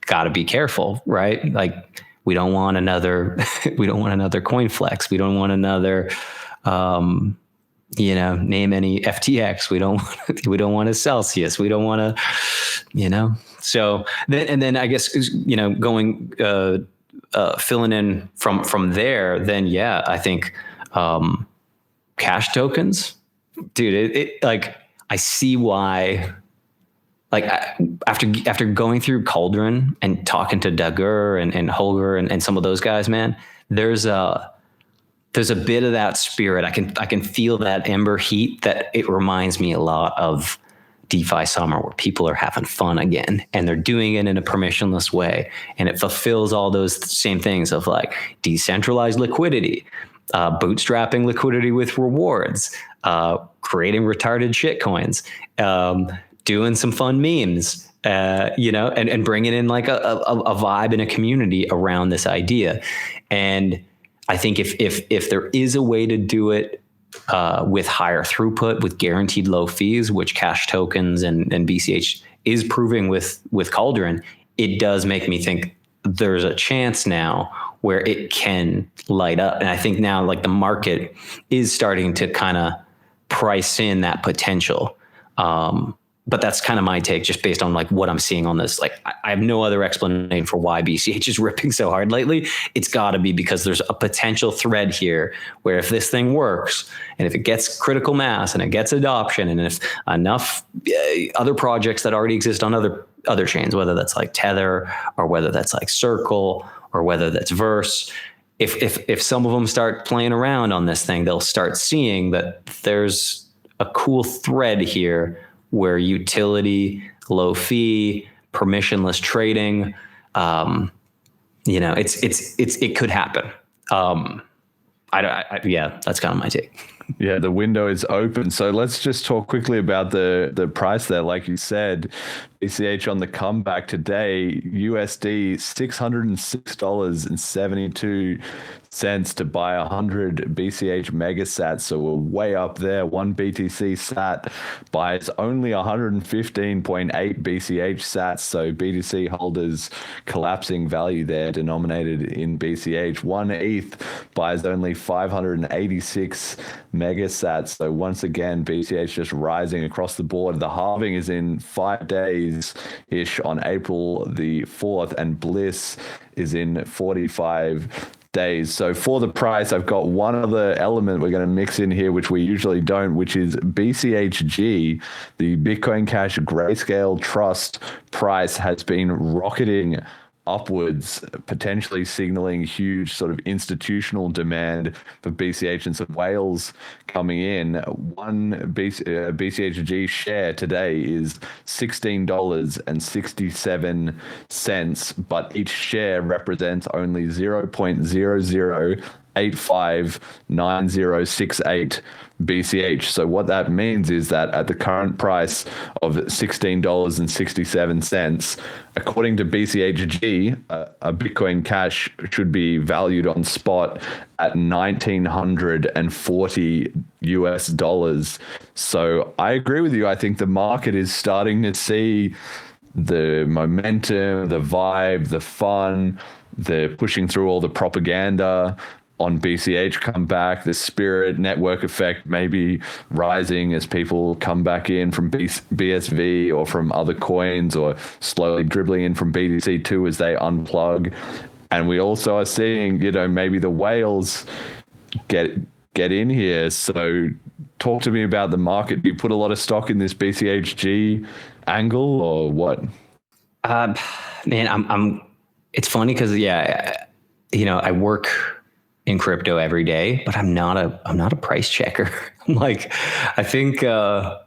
gotta be careful, right? Like, we don't want another CoinFlex. We don't want another, name any FTX. We don't want a Celsius. We don't want to, So then I guess, going, filling in from there, then yeah, I think, cash tokens, dude, it like, I see why, like after going through Cauldron and talking to Dagger and Holger and some of those guys, man, there's a bit of that spirit. I can feel that ember heat that it reminds me a lot of DeFi summer, where people are having fun again and they're doing it in a permissionless way. And it fulfills all those same things of like decentralized liquidity, bootstrapping liquidity with rewards, creating retarded shit coins, doing some fun memes, and bringing in like a vibe and a community around this idea. And I think if there is a way to do it with higher throughput, with guaranteed low fees, which cash tokens and BCH is proving with Cauldron, it does make me think there's a chance now where it can light up. And I think now like the market is starting to kind of price in that potential. But that's kind of my take, just based on like what I'm seeing on this. Like I have no other explanation for why BCH is ripping so hard lately. It's got to be because there's a potential thread here where if this thing works and if it gets critical mass and it gets adoption, and if enough other projects that already exist on other chains, whether that's like Tether or whether that's like Circle or whether that's Verse, if some of them start playing around on this thing, they'll start seeing that there's a cool thread here where utility, low fee, permissionless trading, it could happen. Yeah, that's kind of my take. Yeah, the window is open. So let's just talk quickly about the price there. Like you said, BCH on the comeback today, USD $606.72 to buy 100 BCH megasats. So we're way up there. One BTC sat buys only 115.8 BCH sats. So BTC holders collapsing value there, denominated in BCH. One ETH buys only 586 megasats. So once again, BCH just rising across the board. The halving is in 5 days-ish on April the 4th, and Bliss is in 45 days. So for the price, I've got one other element we're going to mix in here, which we usually don't, which is BCHG. The Bitcoin Cash Grayscale Trust price has been rocketing upwards, potentially signaling huge sort of institutional demand for BCH and some whales coming in. One BCHG share today is $16.67, but each share represents only 0.00859068 BCH. So what that means is that at the current price of $16.67, according to BCHG, a Bitcoin Cash should be valued on spot at $1,940 US. So I agree with you. I think the market is starting to see the momentum, the vibe, the fun, the pushing through all the propaganda on BCH come back, the spirit network effect maybe rising as people come back in from BSV or from other coins, or slowly dribbling in from BTC2 as they unplug. And we also are seeing, maybe the whales get in here. So talk to me about the market. Do you put a lot of stock in this BCHG angle or what? Man, it's funny because, I work in crypto every day, but I'm not a price checker. I'm like, I think the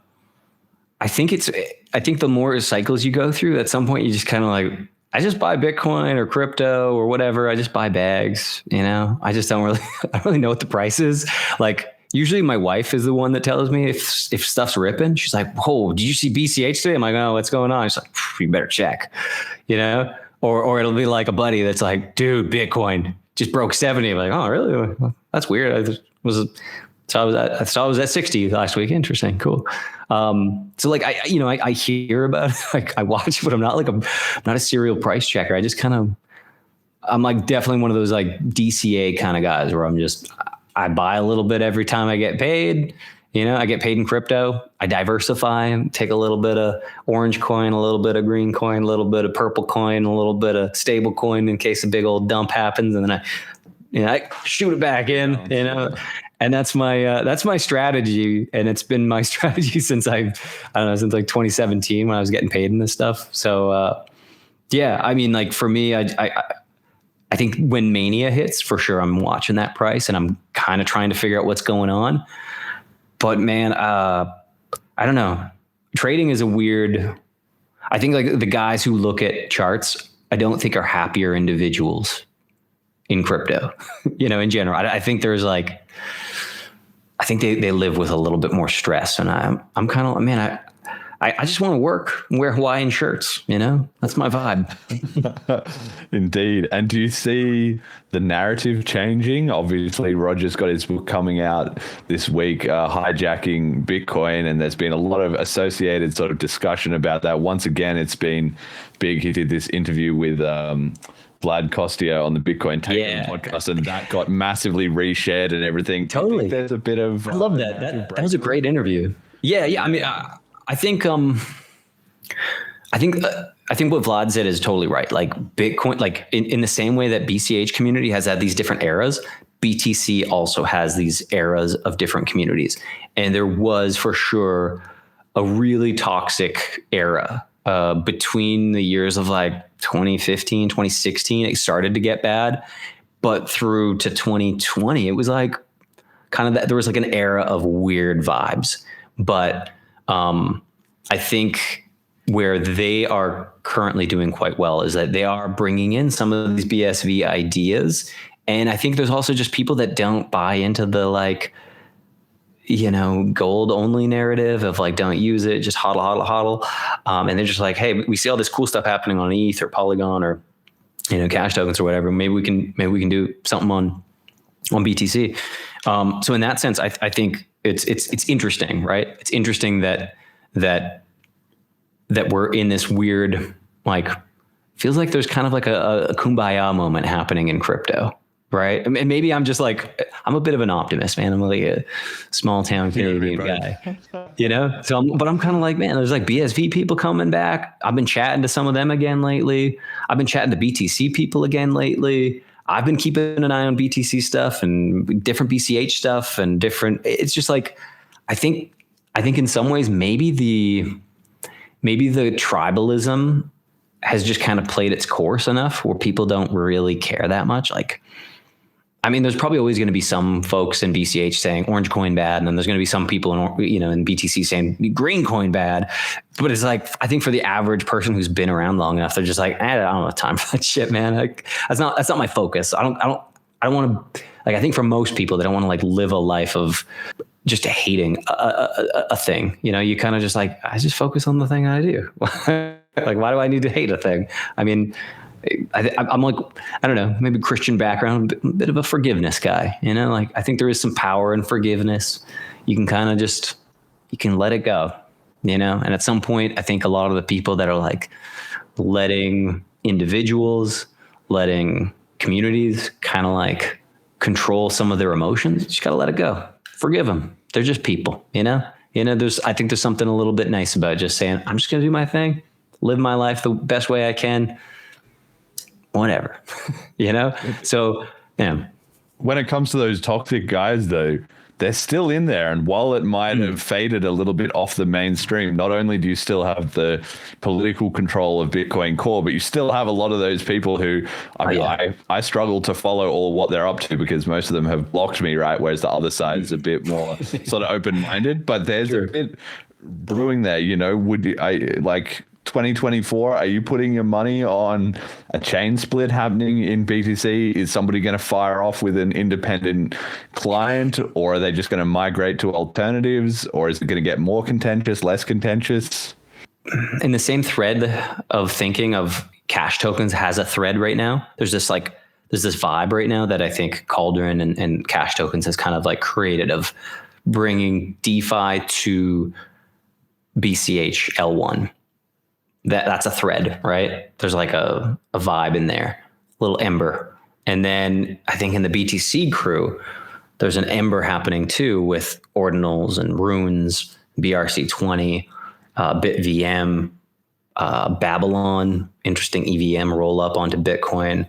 more cycles you go through, at some point you just kind of like, I just buy Bitcoin or crypto or whatever. I just buy bags, I just I don't really know what the price is. Like usually my wife is the one that tells me if stuff's ripping. She's like, whoa, did you see BCH today? I'm like, oh, what's going on? She's like, you better check, or it'll be like a buddy that's like, dude, Bitcoin just broke 70. I'm like, oh, really? Well, that's weird. I saw I was at 60 last week. Interesting. Cool. So like, I hear about it, like I watch, but I'm not a serial price checker. I just I'm like definitely one of those like DCA kind of guys where I buy a little bit every time I get paid, I get paid in crypto. I diversify, take a little bit of orange coin, a little bit of green coin, a little bit of purple coin, a little bit of stable coin in case a big old dump happens. And then I shoot it back in, and that's my strategy. And it's been my strategy since since like 2017 when I was getting paid in this stuff. So, I mean, like for me, I think when mania hits, for sure, I'm watching that price and I'm kind of trying to figure out what's going on. But man, I don't know. Trading is I think like the guys who look at charts, I don't think are happier individuals in crypto, in general. I think I think they live with a little bit more stress, and I'm kind of, man, I just want to work and wear Hawaiian shirts, that's my vibe. Indeed. And do you see the narrative changing? Obviously, Roger's got his book coming out this week, Hijacking Bitcoin, and there's been a lot of associated sort of discussion about that. Once again, it's been big. He did this interview with Vlad on the Bitcoin Takeover podcast, and that got massively reshared and everything. Totally. There's a bit of... I love that. That was a great interview. Yeah. I mean, I think what Vlad said is totally right. Like Bitcoin, like in the same way that BCH community has had these different eras, BTC also has these eras of different communities. And there was for sure a really toxic era between the years of like 2015, 2016. It started to get bad, but through to 2020, it was like kind of that. There was like an era of weird vibes, but I think where they are currently doing quite well is that they are bringing in some of these BSV ideas. And I think there's also just people that don't buy into the gold only narrative of like, don't use it, just hodl. And they're just like, hey, we see all this cool stuff happening on ETH or Polygon or, CashTokens or whatever. Maybe we can do something on BTC. So in that sense, I think it's interesting, right? It's interesting that we're in this weird, like, feels like there's kind of like a kumbaya moment happening in crypto, right? I mean, maybe I'm just like, I'm a bit of an optimist, man. I'm like a small town Canadian guy, So, but I'm kind of like, man, there's like BSV people coming back. I've been chatting to some of them again lately. I've been chatting to BTC people again lately. I've been keeping an eye on BTC stuff and different BCH stuff and different. It's just like, I think in some ways, maybe the tribalism has just kind of played its course enough where people don't really care that much. Like, I mean, there's probably always going to be some folks in BCH saying orange coin bad, and then there's going to be some people in BTC saying green coin bad. But it's like, I think for the average person who's been around long enough, they're just like, I don't have time for that shit, man. Like, that's not my focus. I don't want to, like, I think for most people, they don't want to like live a life of just hating a thing. You kind of just like, I just focus on the thing I do. Like, why do I need to hate a thing? I mean, I'm like, I don't know, maybe Christian background, a bit of a forgiveness guy, like I think there is some power in forgiveness. You can kind of you can let it go, and at some point, I think a lot of the people that are like letting individuals, letting communities kind of like control some of their emotions, you just got to let it go. Forgive them. They're just people, I think there's something a little bit nice about just saying, I'm just going to do my thing, live my life the best way I can, whatever, So, when it comes to those toxic guys, though, they're still in there. And while it might have faded a little bit off the mainstream, not only do you still have the political control of Bitcoin Core, but you still have a lot of those people who, I struggle to follow all what they're up to because most of them have blocked me, right? Whereas the other side is a bit more sort of open-minded. But there's a bit brewing there, would I like... 2024, are you putting your money on a chain split happening in BTC? Is somebody going to fire off with an independent client, or are they just going to migrate to alternatives, or is it going to get more contentious, less contentious? In the same thread of thinking of CashTokens has a thread right now. There's this vibe right now that I think Cauldron and CashTokens has kind of like created of bringing DeFi to BCH L1. That's a thread, right? There's like a vibe in there, little ember. And then I think in the BTC crew, There's an Ember happening too with ordinals and runes, BRC20, BitVM, Babylon, interesting EVM roll up onto Bitcoin,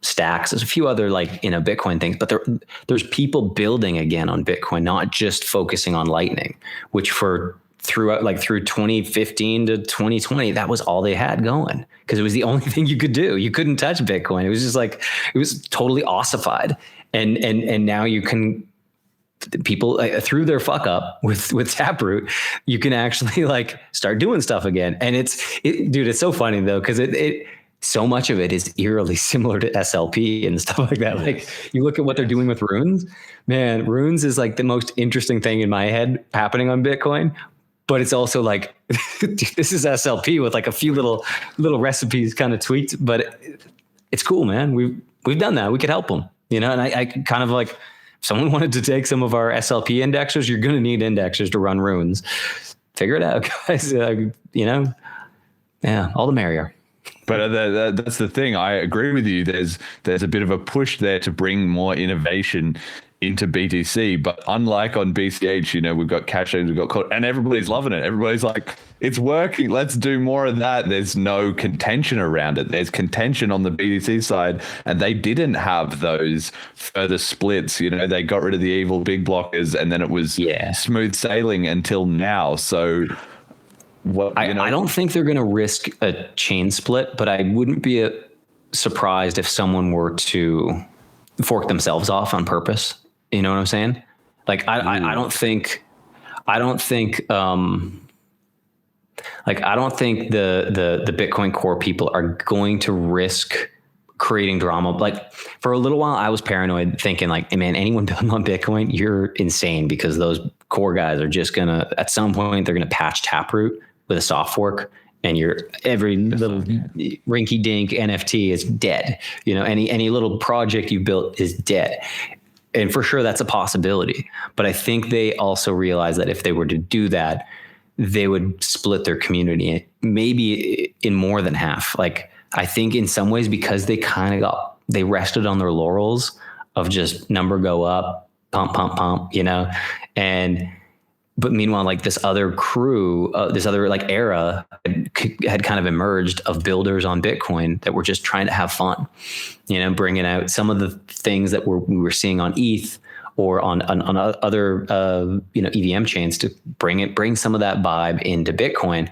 Stacks. There's a few other Bitcoin things, but there's people building again on Bitcoin, not just focusing on Lightning, which through 2015 to 2020, that was all they had going because it was the only thing you could do. You couldn't touch Bitcoin. It was just it was totally ossified. And now you can, people through their fuck up with Taproot, you can actually start doing stuff again. And dude, it's so funny though, because it so much of it is eerily similar to SLP and stuff like that. Like you look at what they're doing with runes, man, runes is the most interesting thing in my head happening on Bitcoin. But it's also this is SLP with a few little recipes kind of tweaked, but it's cool, man. We've done that. We could help them, and I kind of if someone wanted to take some of our SLP indexers, you're going to need indexers to run runes. Figure it out, guys. Yeah, all the merrier. But that's the thing. I agree with you. There's a bit of a push there to bring more innovation into BTC, but unlike on BCH, we've got CashTokens, we've got and everybody's loving it. Everybody's like, it's working. Let's do more of that. There's no contention around it. There's contention on the BTC side, and they didn't have those further splits. They got rid of the evil big blockers, and then it was smooth sailing until now. So. I don't think they're going to risk a chain split, but I wouldn't be surprised if someone were to fork themselves off on purpose. You know what I'm saying? I don't think the Bitcoin Core people are going to risk creating drama. For a little while, I was paranoid, thinking hey, man, anyone building on Bitcoin, you're insane, because those core guys are just gonna, at some point, they're gonna patch Taproot with a soft fork, and every little rinky dink NFT is dead. Any little project you built is dead. And for sure, that's a possibility. But I think they also realize that if they were to do that, they would split their community, maybe in more than half. I think in some ways, because they rested on their laurels of just number go up, pump, pump, pump, but meanwhile, this other crew, this other era had kind of emerged of builders on Bitcoin that were just trying to have fun, bringing out some of the things that we were seeing on ETH or on other, EVM chains to bring some of that vibe into Bitcoin.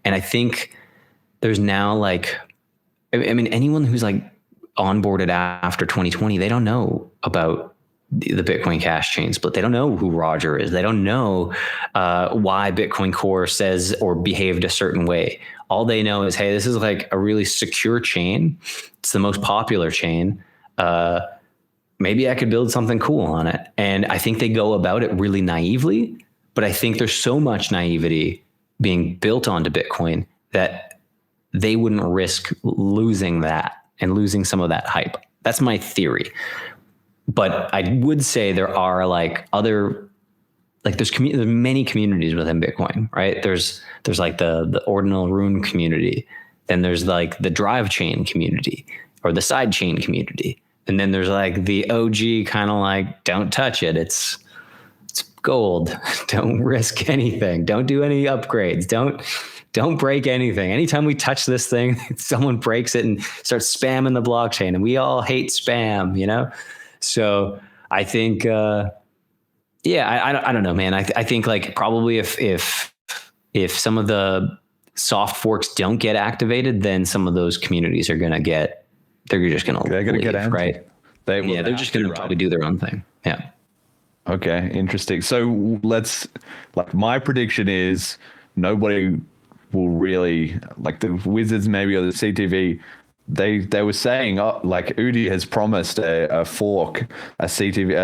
And I think there's now anyone who's onboarded after 2020, they don't know about the Bitcoin Cash chain split. They don't know who Roger is. They don't know why Bitcoin Core says or behaved a certain way. All they know is, hey, this is a really secure chain. It's the most popular chain. Maybe I could build something cool on it. And I think they go about it really naively, but I think there's so much naivety being built onto Bitcoin that they wouldn't risk losing that and losing some of that hype. That's my theory. But I would say there are other, there's many communities within Bitcoin, right? There's the ordinal rune community. Then there's the drive chain community or the side chain community. And then there's the OG kind of don't touch it. It's gold. Don't risk anything. Don't do any upgrades. Don't break anything. Anytime we touch this thing, someone breaks it and starts spamming the blockchain, and we all hate spam, So I think, I don't know, man. I think probably if some of the soft forks don't get activated, then some of those communities are going to they're just going to get antsy, right? They're just going to probably do their own thing. Yeah. Okay. Interesting. So my prediction is nobody will really the Wizards maybe or the CTV. They were saying, Udi has promised a fork, a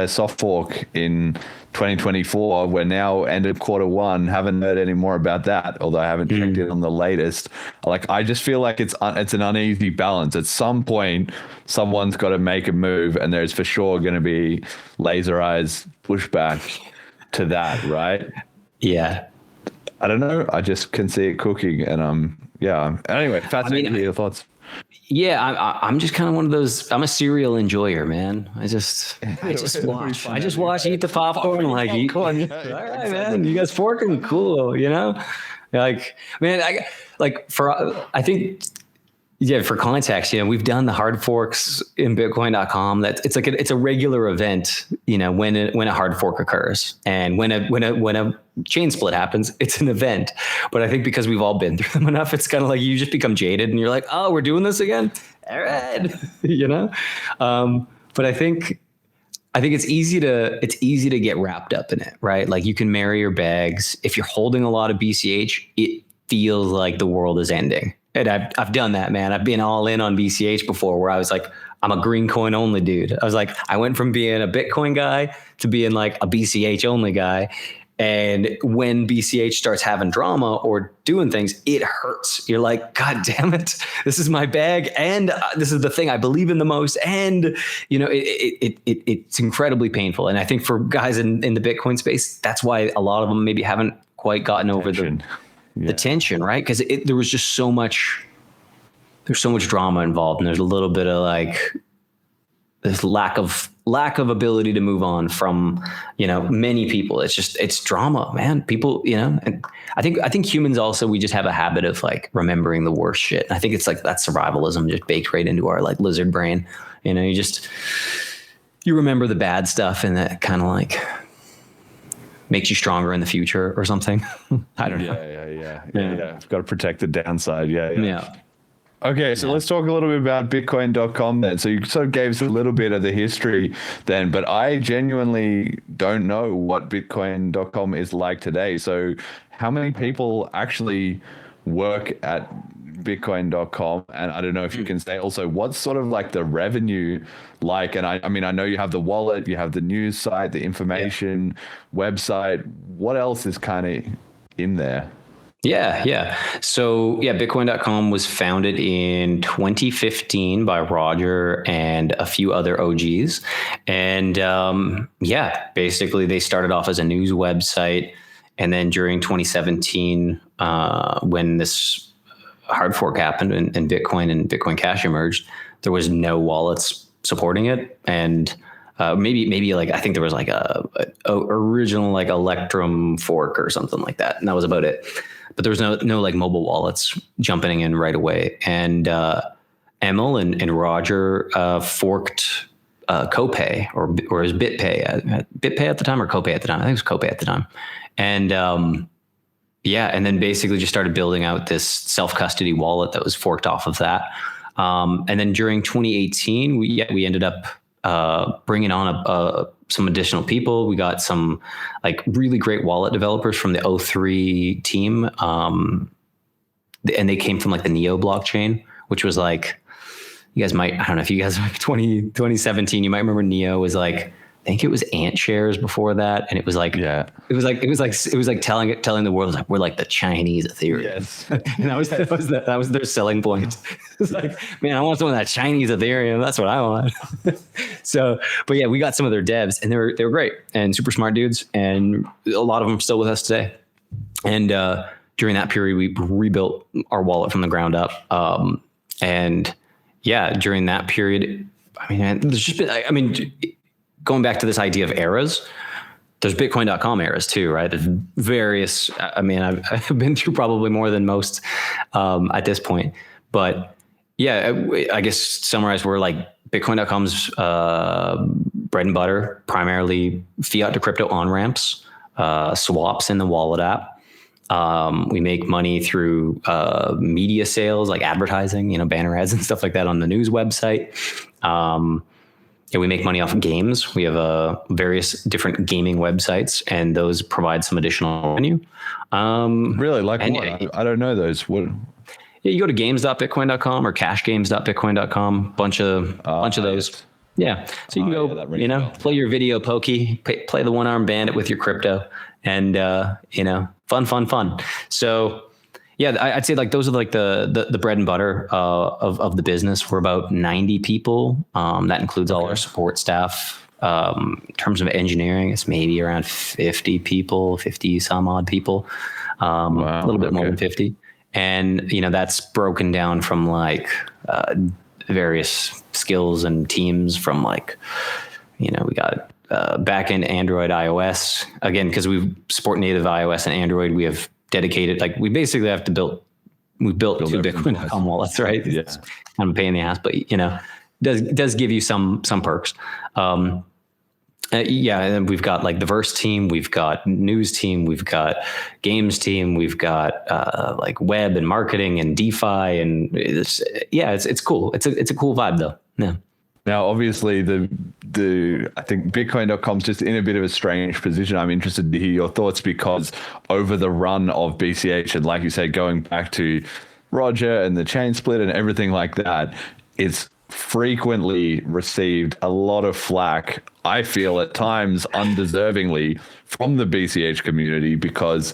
soft fork in 2024. We're now end of Q1. Haven't heard any more about that, although I haven't checked in on the latest. I just feel it's an uneasy balance. At some point, someone's got to make a move, and there's for sure going to be laser eyes pushback to that, right? Yeah. I don't know. I just can see it cooking, and anyway, fascinating to hear your thoughts. Yeah, I'm just kind of one of those. I'm a serial enjoyer, man. I just watch. I just watch, eat the popcorn, like eat. All right, man. You guys forking, cool. You know, like, man, I think. Yeah, for context, we've done the hard forks in Bitcoin.com. It's a regular event, when a hard fork occurs, and when a chain split happens, it's an event. But I think because we've all been through them enough, it's kind of like you just become jaded, and you're like, oh, we're doing this again, all right, But I think it's easy to get wrapped up in it, right? Like you can marry your bags. If you're holding a lot of BCH, it feels like the world is ending. And I've done that, man. I've been all in on BCH before, where I was like, I'm a green coin only dude. I was like, I went from being a Bitcoin guy to being like a BCH only guy. And when BCH starts having drama or doing things, it hurts. You're like, God damn it. This is my bag. And this is the thing I believe in the most. And, it's incredibly painful. And I think for guys in the Bitcoin space, that's why a lot of them maybe haven't quite gotten over the tension, right? Because there was just there's so much drama involved, and there's a little bit of like this lack of ability to move on from, many people. It's drama, man. People, and I think humans also, we just have a habit of like remembering the worst shit. I think it's like that survivalism just baked right into our like lizard brain. You remember the bad stuff, and that kind of like makes you stronger in the future or something. I don't know. Yeah. Got to protect the downside. Yeah. Okay, so let's talk a little bit about bitcoin.com then. So you sort of gave us a little bit of the history then, but I genuinely don't know what bitcoin.com is like today. So how many people actually work at bitcoin.com? And I don't know if you can say also what's sort of like the revenue like. And I mean, I know you have the wallet, you have the news site, the information website. What else is kind of in there? Yeah. So bitcoin.com was founded in 2015 by Roger and a few other OGs. And basically they started off as a news website. And then during 2017, when this hard fork happened and Bitcoin and Bitcoin Cash emerged, there was no wallets supporting it. And maybe like, I think there was like a original like Electrum fork or something like that. And that was about it. But there was no like mobile wallets jumping in right away. And Emil and Roger forked Copay or is BitPay at the time or Copay at the time? I think it was Copay at the time. And and then basically just started building out this self-custody wallet that was forked off of that. And then during 2018, we ended up bringing on some additional people. We got some like really great wallet developers from the O3 team. And they came from like the Neo blockchain, which was like, you guys might, I don't know if you guys like 2017, you might remember Neo was like, I think it was Ant Shares before that. And it was like, it was like telling the world, like, we're like the Chinese Ethereum. Yes. And that was their selling point. It's like, man, I want some of that Chinese Ethereum. That's what I want. So, but yeah, we got some of their devs and they were great and super smart dudes. And a lot of them are still with us today. And, during that period, we rebuilt our wallet from the ground up. And yeah, during that period, there's just been, going back to this idea of eras, there's bitcoin.com eras too, right? There's various, I've been through probably more than most at this point. But yeah, I guess summarize, we're like bitcoin.com's bread and butter, primarily fiat to crypto on-ramps, swaps in the wallet app. We make money through media sales, like advertising, banner ads and stuff like that on the news website. We make money off of games. We have various different gaming websites, and those provide some additional revenue. Really? Like what? I don't know those. What? Yeah, you go to games.bitcoin.com or cashgames.bitcoin.com. Bunch of those. Yeah. So you can go, play your video pokey, play the one-armed bandit with your crypto, and fun. So yeah, I'd say like those are like the bread and butter of the business. We're about 90 people. That includes all our support staff. In terms of engineering, it's maybe around 50 people, 50 some odd people. A little bit more than 50. And, that's broken down from like various skills and teams from like, we got backend Android, iOS. Again, because we support native iOS and Android, we have dedicated, like we basically have to we built two Bitcoin.com wallets, right? Yeah. It's kind of a pain in the ass, but does give you some perks. And then we've got like the Verse team, we've got news team, we've got games team, we've got like web and marketing and DeFi, and it's cool. It's a cool vibe though. Yeah. Now, obviously, I think Bitcoin.com's just in a bit of a strange position. I'm interested to hear your thoughts, because over the run of BCH, and like you said, going back to Roger and the chain split and everything like that, it's frequently received a lot of flack, I feel at times undeservingly, from the BCH community, because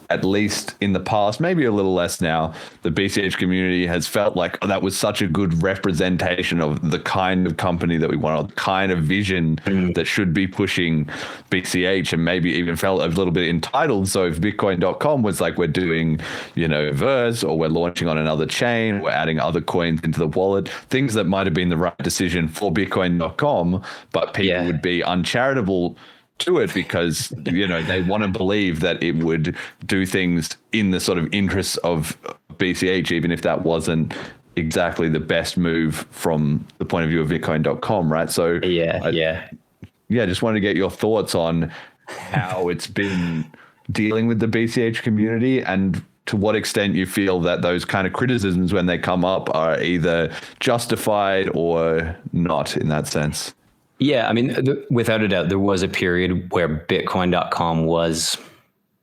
at least in the past, maybe a little less now, the BCH community has felt like that was such a good representation of the kind of company that we want, the kind of vision that should be pushing BCH, and maybe even felt a little bit entitled. So if Bitcoin.com was like, we're doing, Verse, or we're launching on another chain, we're adding other coins into the wallet, things that might have been the right decision for Bitcoin.com, but people would be uncharitable to it because they want to believe that it would do things in the sort of interests of BCH, even if that wasn't exactly the best move from the point of view of Bitcoin.com, right? So just wanted to get your thoughts on how it's been dealing with the BCH community, and to what extent you feel that those kind of criticisms, when they come up, are either justified or not in that sense. Yeah, I mean, without a doubt, there was a period where Bitcoin.com was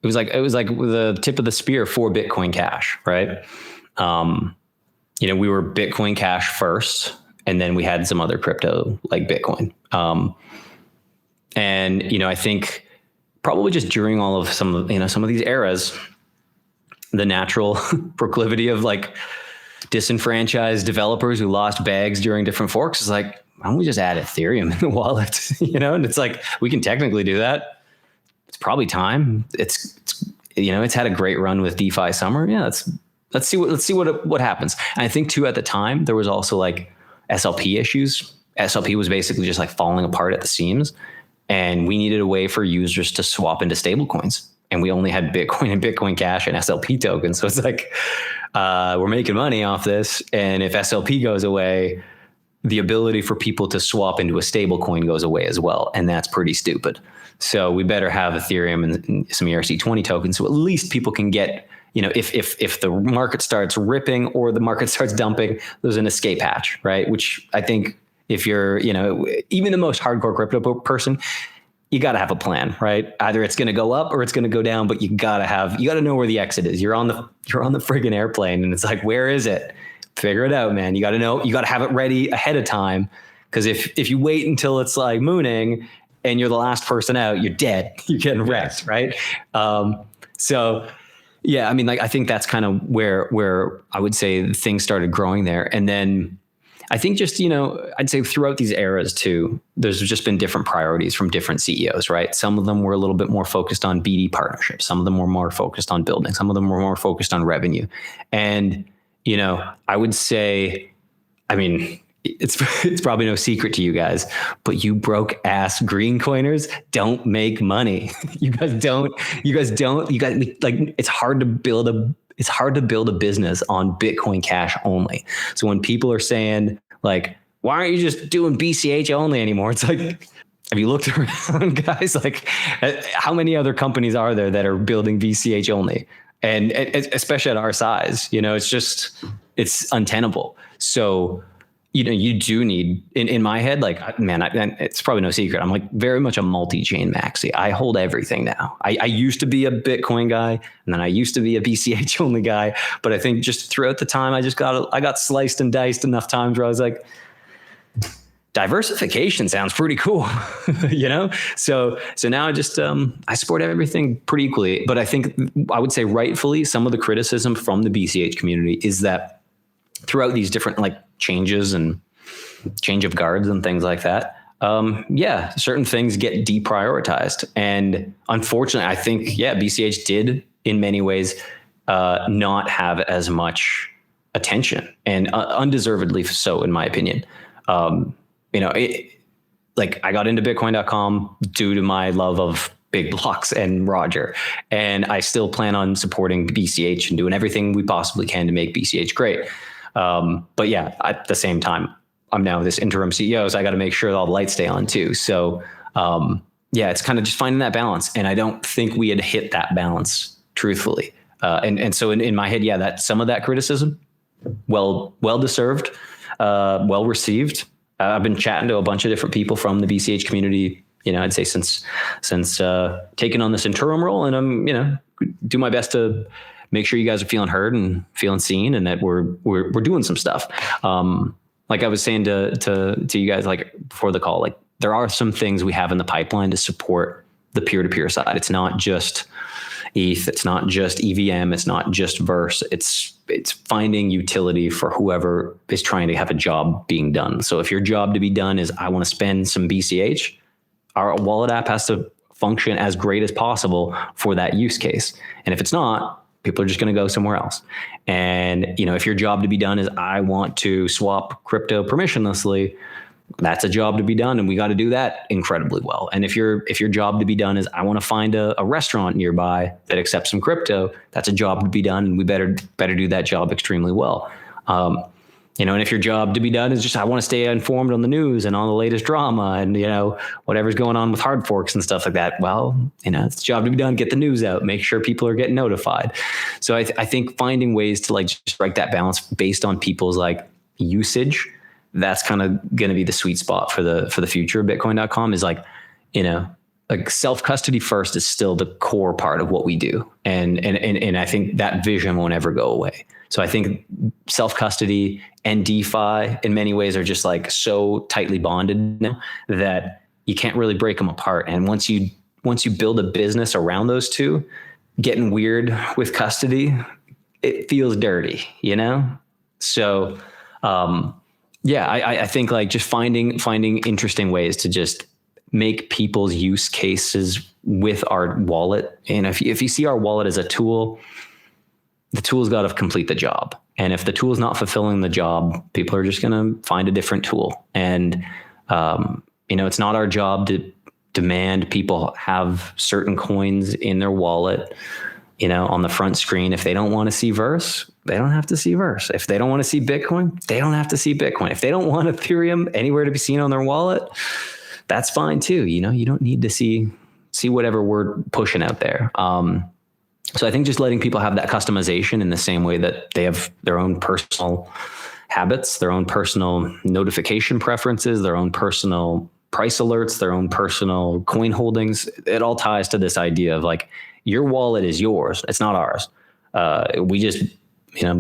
like the tip of the spear for Bitcoin Cash, right? We were Bitcoin Cash first, and then we had some other crypto like Bitcoin. And I think probably just during all of some of these eras, the natural proclivity of like disenfranchised developers who lost bags during different forks is like, why don't we just add Ethereum in the wallet? And it's like, we can technically do that. It's probably time. It's had a great run with DeFi summer. Yeah, let's see what happens. And I think too, at the time, there was also like SLP issues. SLP was basically just like falling apart at the seams, and we needed a way for users to swap into stablecoins. And we only had Bitcoin and Bitcoin Cash and SLP tokens. So it's like, we're making money off this. And if SLP goes away, the ability for people to swap into a stable coin goes away as well. And that's pretty stupid. So we better have Ethereum and some ERC20 tokens, so at least people can get, if the market starts ripping or the market starts dumping, there's an escape hatch, right? Which I think if you're, even the most hardcore crypto person, you got to have a plan, right? Either it's going to go up or it's going to go down, but you got to know where the exit is. You're on the friggin' airplane, and it's like, where is it? Figure it out, man. You got to know, you got to have it ready ahead of time. Because if you wait until it's like mooning and you're the last person out, you're dead. You're getting wrecked, right? So yeah, I mean, like, I think that's kind of where I would say things started growing there. And then I think just, I'd say throughout these eras too, there's just been different priorities from different CEOs, right? Some of them were a little bit more focused on BD partnerships. Some of them were more focused on building. Some of them were more focused on revenue. And I would say, I mean, it's probably no secret to you guys, but you broke ass green coiners don't make money. You guys like, it's hard to build a business on Bitcoin Cash only. So when people are saying like, why aren't you just doing BCH only anymore? It's like, have you looked around, guys? Like, how many other companies are there that are building BCH only? And especially at our size, it's untenable. So, you do need, in my head, like, man, it's probably no secret, I'm like very much a multi-chain maxi. I hold everything now. I used to be a Bitcoin guy, and then I used to be a BCH only guy. But I think just throughout the time, I got sliced and diced enough times where I was like, diversification sounds pretty cool, So now I just, I support everything pretty equally. But I think I would say rightfully, some of the criticism from the BCH community is that throughout these different like changes and change of guards and things like that, certain things get deprioritized. And unfortunately, I think, BCH did in many ways not have as much attention, and undeservedly so, in my opinion. Like I got into bitcoin.com due to my love of big blocks and Roger, and I still plan on supporting BCH and doing everything we possibly can to make BCH great. But yeah, at the same time, I'm now this interim CEO, so I got to make sure all the lights stay on too. So yeah, it's kind of just finding that balance, and I don't think we had hit that balance, truthfully. And so in my head, yeah, that some of that criticism, well deserved, well received. I've been chatting to a bunch of different people from the BCH community, I'd say since taking on this interim role, and I'm, do my best to make sure you guys are feeling heard and feeling seen, and that we're doing some stuff. Like I was saying to you guys, like before the call, like there are some things we have in the pipeline to support the peer-to-peer side. It's not just ETH, it's not just EVM, it's not just Verse. It's finding utility for whoever is trying to have a job being done. So if your job to be done is I want to spend some BCH, our wallet app has to function as great as possible for that use case. And if it's not, people are just going to go somewhere else. And, if your job to be done is I want to swap crypto permissionlessly, that's a job to be done, and we got to do that incredibly well. And if your job to be done is I want to find a restaurant nearby that accepts some crypto, that's a job to be done, and we better do that job extremely well. And if your job to be done is just I want to stay informed on the news and on the latest drama and whatever's going on with hard forks and stuff like that, well, it's a job to be done. Get the news out, make sure people are getting notified. So I think finding ways to like just strike that balance based on people's like usage, that's kind of going to be the sweet spot for the future of bitcoin.com. Is like, like self-custody first is still the core part of what we do. And I think that vision won't ever go away. So I think self-custody and DeFi in many ways are just like so tightly bonded now that you can't really break them apart. And once you build a business around those two, getting weird with custody, it feels dirty, So, yeah, I think like just finding interesting ways to just make people's use cases with our wallet. And if you see our wallet as a tool, the tool's got to complete the job. And if the tool is not fulfilling the job, people are just going to find a different tool. And, it's not our job to demand people have certain coins in their wallet, on the front screen. If they don't want to see Verse, they don't have to see Verse. If they don't want to see Bitcoin, they don't have to see Bitcoin. If they don't want Ethereum anywhere to be seen on their wallet, that's fine too. You don't need to see whatever we're pushing out there. So I think just letting people have that customization in the same way that they have their own personal habits, their own personal notification preferences, their own personal price alerts, their own personal coin holdings, it all ties to this idea of like, your wallet is yours. It's not ours. We just,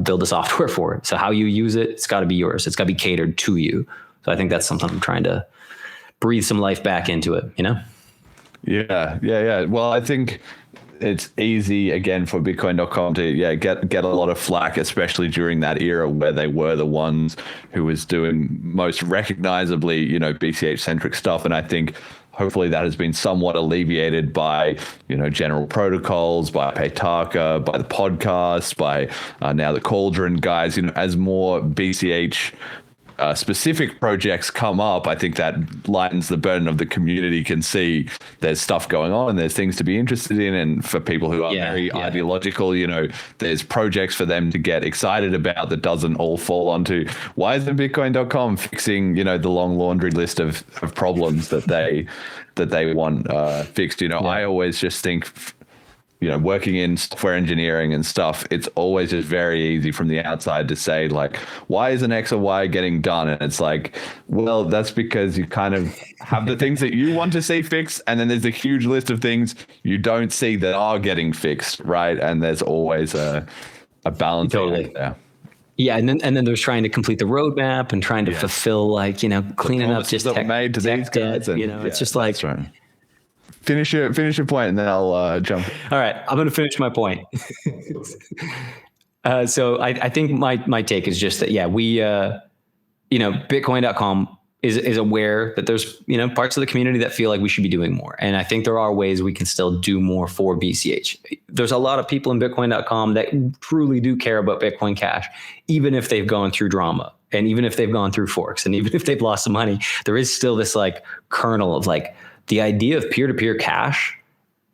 build the software for it. So how you use it, it's got to be yours. It's got to be catered to you. So I think that's something I'm trying to breathe some life back into it, Yeah. Well, I think it's easy again for bitcoin.com to get a lot of flack, especially during that era where they were the ones who was doing most recognizably, BCH centric stuff. And I think hopefully that has been somewhat alleviated by, general protocols, by Paytaka, by the podcast, by now the Cauldron guys, as more BCH specific projects come up, I think that lightens the burden of the community, can see there's stuff going on and there's things to be interested in. And for people who are very ideological, there's projects for them to get excited about that doesn't all fall onto why isn't bitcoin.com fixing, the long laundry list of problems that they want fixed. I always just think, working in software engineering and stuff, it's always just very easy from the outside to say like, why isn't X or Y getting done? And it's like, well, that's because you kind of have the things that you want to see fixed, and then there's a huge list of things you don't see that are getting fixed, right? And there's always a balance there. Yeah, and then there's trying to complete the roadmap and trying to fulfill like, cleaning up just tech, made to these guys, and it's just like. That's right. Finish your point, and then I'll jump. All right, I'm going to finish my point. So I think my take is just that, we, bitcoin.com is aware that there's, you know, parts of the community that feel like we should be doing more. And I think there are ways we can still do more for BCH. There's a lot of people in Bitcoin.com that truly do care about Bitcoin Cash, even if they've gone through drama and even if they've gone through forks and even if they've lost some money, there is still this like kernel of like the idea of peer-to-peer cash.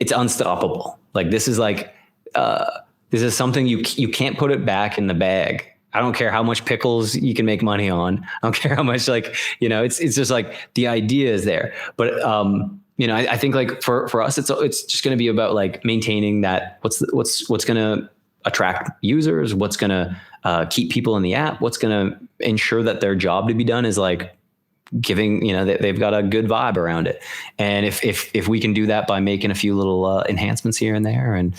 It's unstoppable. Like this is like, this is something you can't put it back in the bag. I don't care how much Pickles you can make money on. I don't care how much, like, you know, it's just like the idea is there. But, you know, I think like for us, it's just going to be about like maintaining that what's going to attract users, what's going to keep people in the app, what's going to ensure that their job to be done is like giving, you know, they've got a good vibe around it. And if we can do that by making a few little enhancements here and there and,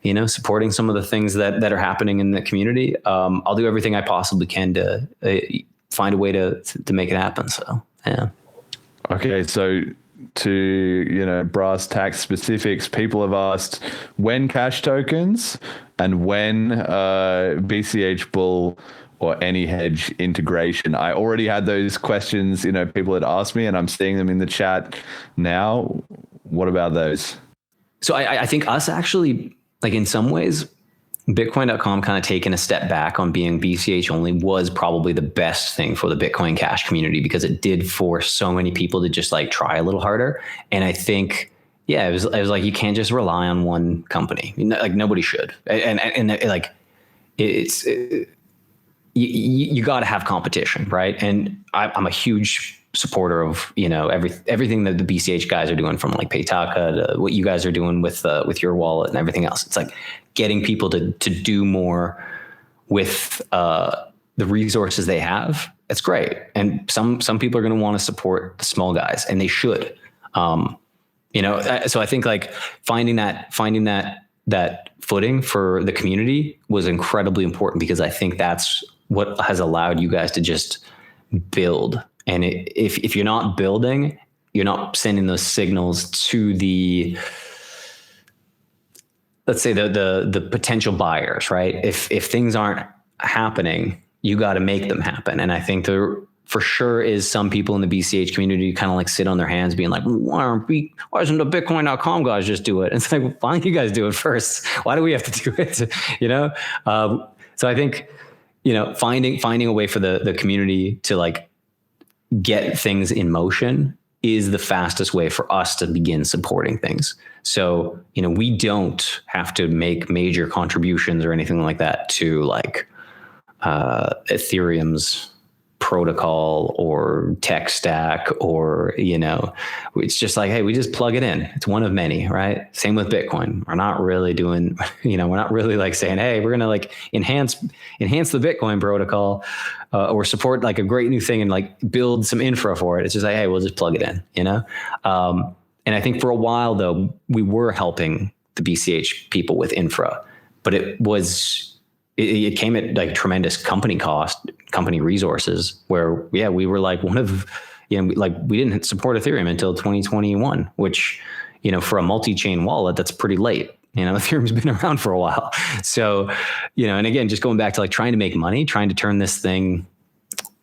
you know, supporting some of the things that are happening in the community, I'll do everything I possibly can to find a way to make it happen. So, yeah. Okay. So to, you know, brass tax specifics, people have asked when cash tokens and when BCH Bull or any hedge integration. I already had those questions, you know, people had asked me and I'm seeing them in the chat now. What about those? So I think us actually, like in some ways, Bitcoin.com kind of taking a step back on being BCH only was probably the best thing for the Bitcoin Cash community because it did force so many people to just like try a little harder. And I think, yeah, it was like, you can't just rely on one company. Like nobody should. And like, you got to have competition, right? And I'm a huge supporter of, you know, everything that the BCH guys are doing, from like Paytaka to what you guys are doing with your wallet and everything else. It's like getting people to do more with the resources they have. It's great, and some people are going to want to support the small guys, and they should. You know, so I think like finding that footing for the community was incredibly important because I think that's what has allowed you guys to just build. And if you're not building, you're not sending those signals to the, let's say the potential buyers, right? If things aren't happening, you got to make them happen. And I think there for sure is some people in the BCH community kind of like sit on their hands being like, why isn't the Bitcoin.com guys just do it? And it's like, well, why don't you guys do it first? Why do we have to do it? You know? So I think, you know, finding a way for the community to like get things in motion is the fastest way for us to begin supporting things. So, you know, we don't have to make major contributions or anything like that to like Ethereum's protocol or tech stack, or, you know, it's just like, hey, we just plug it in. It's one of many, right? Same with Bitcoin. We're not really doing, you know, we're not really like saying, hey, we're going to like enhance the Bitcoin protocol or support like a great new thing and like build some infra for it. It's just like, hey, we'll just plug it in, you know? And I think for a while though, we were helping the BCH people with infra, but it came at like tremendous company cost, company resources, where, yeah, we were like one of, you know, like we didn't support Ethereum until 2021, which, you know, for a multi-chain wallet, that's pretty late. You know, Ethereum's been around for a while. So, you know, and again, just going back to like trying to make money, trying to turn this thing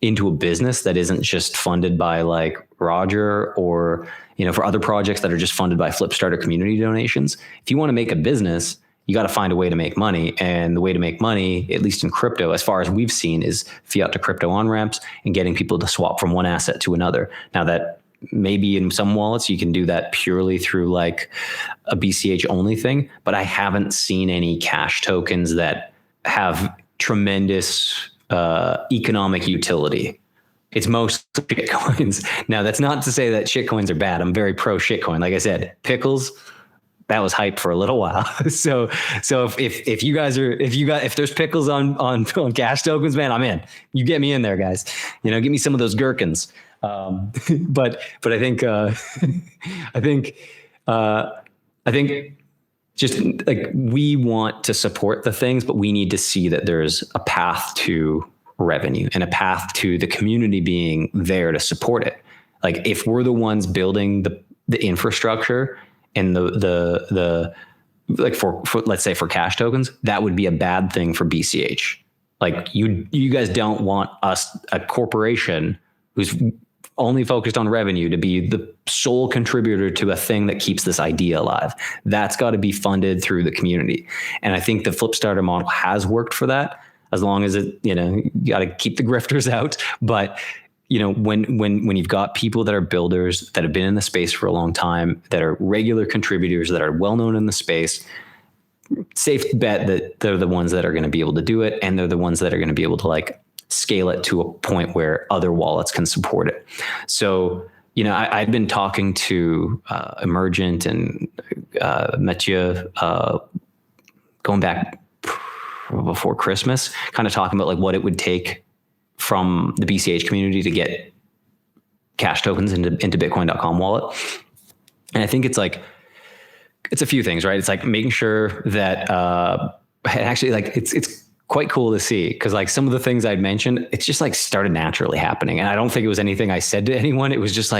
into a business that isn't just funded by like Roger or, you know, for other projects that are just funded by Flipstarter community donations. If you want to make a business, you got to find a way to make money. And the way to make money, at least in crypto, as far as we've seen, is fiat to crypto on-ramps and getting people to swap from one asset to another. Now that maybe in some wallets, you can do that purely through like a BCH only thing, but I haven't seen any cash tokens that have tremendous economic utility. It's most shitcoins. Now, that's not to say that shitcoins are bad. I'm very pro shitcoin. Like I said, Pickles, that was hype for a little while. So if there's Pickles on cash tokens, man, I'm in. You get me in there, guys. You know, give me some of those Geukens. But I think just like we want to support the things, but we need to see that there's a path to revenue and a path to the community being there to support it. Like if we're the ones building the infrastructure and the like for let's say for cash tokens, that would be a bad thing for BCH. Like you guys don't want us, a corporation who's only focused on revenue to be the sole contributor to a thing that keeps this idea alive. That's got to be funded through the community. And I think the Flipstarter model has worked for that, as long as it, you got to keep the grifters out. But, when you've got people that are builders that have been in the space for a long time, that are regular contributors, that are well-known in the space, safe bet that they're the ones that are going to be able to do it. And they're the ones that are going to be able to scale it to a point where other wallets can support it. So, I'd been talking to Emergent and Mathieu going back before Christmas, kind of talking about what it would take from the BCH community to get CashTokens into Bitcoin.com wallet. And I think it's a few things, right? It's making sure that actually it's quite cool to see, because some of the things I'd mentioned, it's just started naturally happening. And I don't think it was anything I said to anyone. It was just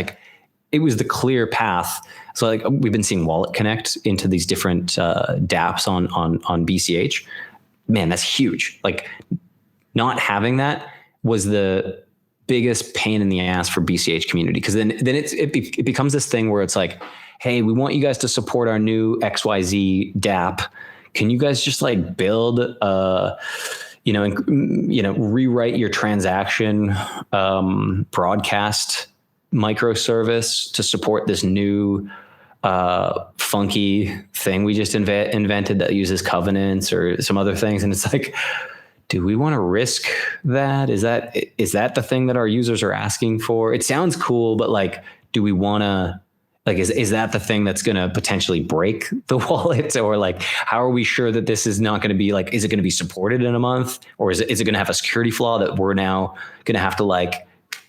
it was the clear path. So we've been seeing Wallet Connect into these different dApps on BCH. Man, that's huge. Not having that was the biggest pain in the ass for BCH community. Cause then it becomes this thing where it's hey, we want you guys to support our new XYZ dApp. Can you guys just build, rewrite your transaction broadcast microservice to support this new funky thing we just invented that uses covenants or some other things? And it's do we want to risk that? Is that the thing that our users are asking for? It sounds cool, but do we want to? Is that the thing that's going to potentially break the wallet? Or how are we sure that this is not going to be is it going to be supported in a month? Or is it going to have a security flaw that we're now going to have to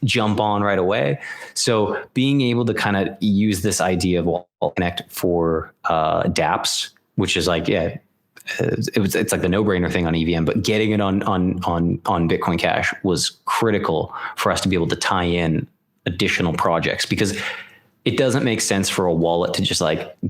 jump on right away? So being able to kind of use this idea of Wallet Connect for dApps, which is it's the no-brainer thing on EVM, but getting it on Bitcoin Cash was critical for us to be able to tie in additional projects, because it doesn't make sense for a wallet to just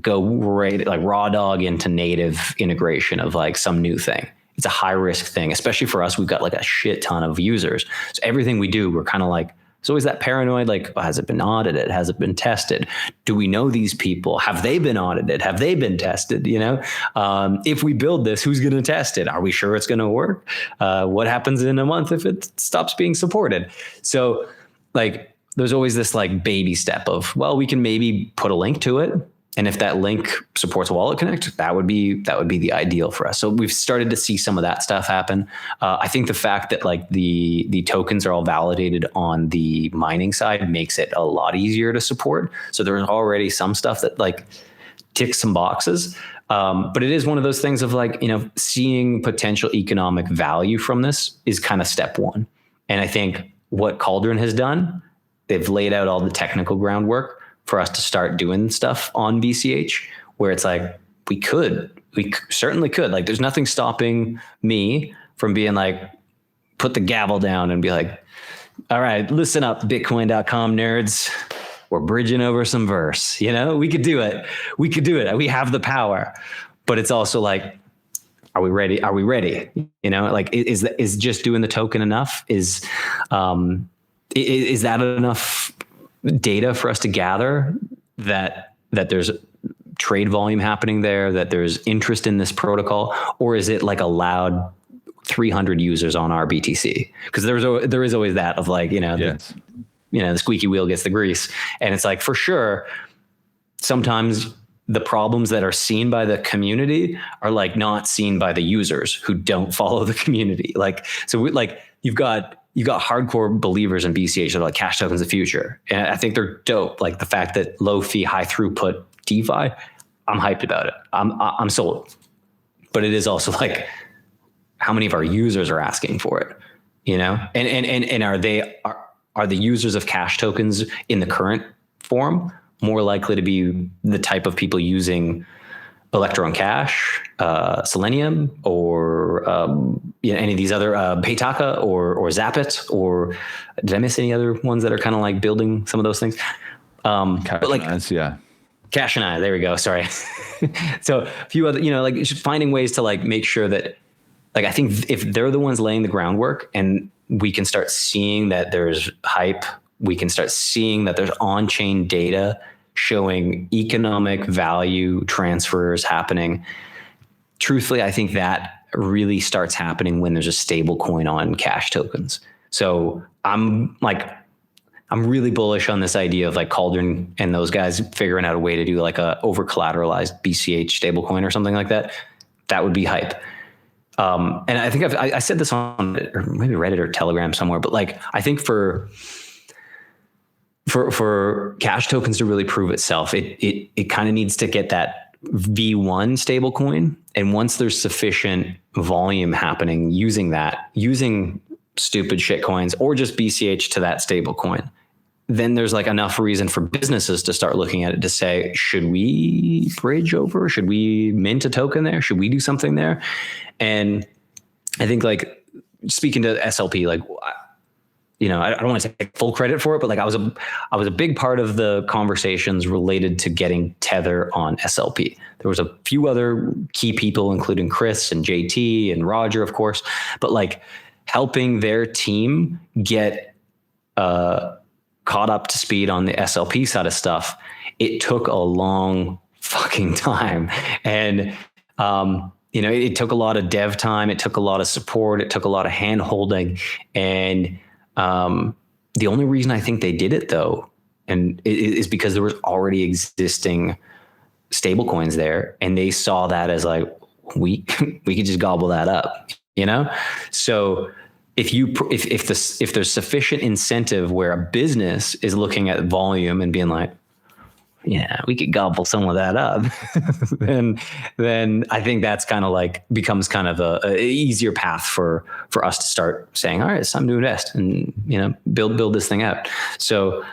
go right raw dog into native integration of some new thing. It's a high risk thing, especially for us. We've got a shit ton of users. So everything we do, we're kind of it's always that paranoid, has it been audited? Has it been tested? Do we know these people? Have they been audited? Have they been tested? If we build this, who's going to test it? Are we sure it's going to work? What happens in a month if it stops being supported? So there's always this baby step of, well, we can maybe put a link to it. And if that link supports Wallet Connect, that would be the ideal for us. So we've started to see some of that stuff happen. I think the fact that the tokens are all validated on the mining side makes it a lot easier to support. So there's already some stuff that ticks some boxes. But it is one of those things of seeing potential economic value from this is kind of step one. And I think what Cauldron has done, they've laid out all the technical groundwork for us to start doing stuff on BCH, where it's we certainly could. There's nothing stopping me from being put the gavel down and be all right, listen up, Bitcoin.com nerds. We're bridging over some verse. We could do it. We could do it. We have the power. But it's also are we ready? Are we ready? Is just doing the token enough? Is that enough data for us to gather that there's trade volume happening there, that there's interest in this protocol? Or is it allowed 300 users on our BTC? Because there is always that of yes. The squeaky wheel gets the grease. And it's for sure, sometimes the problems that are seen by the community are not seen by the users who don't follow the community. You've got hardcore believers in BCH that are CashTokens the future. And I think they're dope. The fact that low fee, high throughput DeFi, I'm hyped about it. I'm sold. But it is also how many of our users are asking for it? And are the users of CashTokens in the current form more likely to be the type of people using Electron Cash, Selenium, or any of these other Paytaka or Zapit, or did I miss any other ones that are kind of building some of those things? Cash and I, there we go. Sorry. So a few other, just finding ways to make sure that, I think if they're the ones laying the groundwork and we can start seeing that there's hype we can start seeing that there's on-chain data showing economic value transfers happening. Truthfully, I think that really starts happening when there's a stable coin on Cash Tokens. So I'm really bullish on this idea of like Cauldron and those guys figuring out a way to do like a over collateralized BCH stablecoin or something like that. That would be hype. And I think I said this on or maybe Reddit or Telegram somewhere, but like, I think for Cash Tokens to really prove itself, it kind of needs to get that V1 stablecoin. And once there's sufficient volume happening using stupid shit coins or just BCH to that stablecoin, then there's like enough reason for businesses to start looking at it to say, should we bridge over? Should we mint a token there? Should we do something there? And I think like speaking to SLP, like, you know, I don't want to take full credit for it, but like I was a big part of the conversations related to getting Tether on SLP. There was a few other key people, including Chris and JT and Roger, of course, but like helping their team get caught up to speed on the SLP side of stuff. It took a long fucking time. And, you know, it took a lot of dev time. It took a lot of support. It took a lot of hand holding. And, the only reason I think they did it though, and is because there was already existing stable coins there, and they saw that as like, we could just gobble that up, you know? So if there's sufficient incentive where a business is looking at volume and being like, yeah, we could gobble some of that up, then I think that's kind of like becomes kind of a easier path for us to start saying, all right, it's time to invest and, you know, build this thing out. So,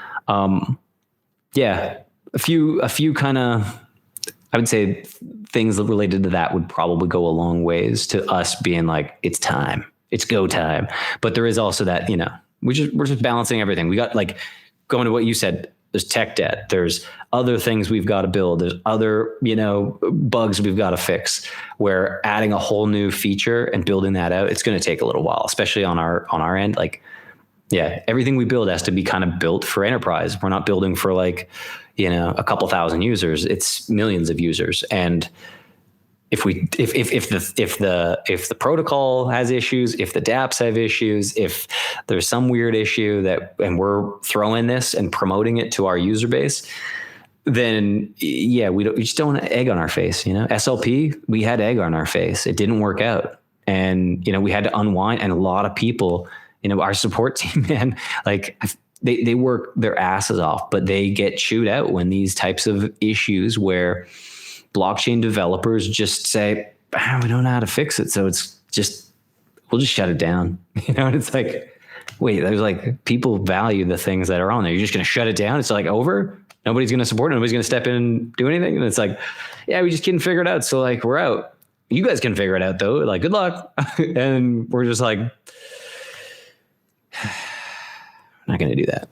yeah, a few kind of, I would say things related to that would probably go a long ways to us being like, it's time, it's go time. But there is also that, you know, we're just balancing everything. We got like going to what you said. There's tech debt. There's other things we've got to build. There's other, you know, bugs we've got to fix. Where adding a whole new feature and building that out, it's going to take a little while, especially on our end. Like, yeah, everything we build has to be kind of built for enterprise. We're not building for like, you know, a couple thousand users. It's millions of users. And if the protocol has issues, if the dApps have issues, if there's some weird issue and we're throwing this and promoting it to our user base, then yeah, we just don't want egg on our face. You know, SLP, we had egg on our face. It didn't work out, and you know we had to unwind. And a lot of people, you know, our support team, man, like they work their asses off, but they get chewed out when these types of issues where blockchain developers just say, we don't know how to fix it. So we'll just shut it down. You know, and it's like, wait, there's like people value the things that are on there. You're just going to shut it down. It's like over. Nobody's going to support it. Nobody's going to step in and do anything. And it's like, yeah, we just couldn't figure it out. So like, we're out. You guys can figure it out though. Like, good luck. And we're just like, not going to do that.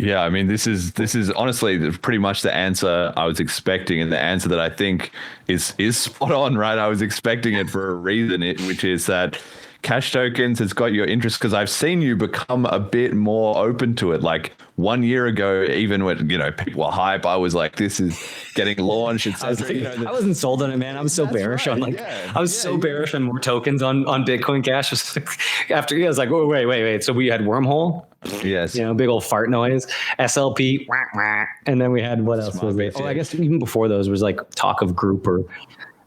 Yeah, I mean, this is honestly pretty much the answer I was expecting, and the answer that I think is spot on, right? I was expecting it for a reason, which is that Cash Tokens has got your interest, because I've seen you become a bit more open to it. Like 1 year ago, even when, you know, people were hype, I was like, this is getting launched. I wasn't sold on it, man. I was so bearish on so bearish on more tokens on Bitcoin Cash. After I was like, oh, wait. So we had Wormhole. Yes. You know, big old fart noise, SLP, and then we had, what else was it? Oh, I guess even before those was like talk of Grouper,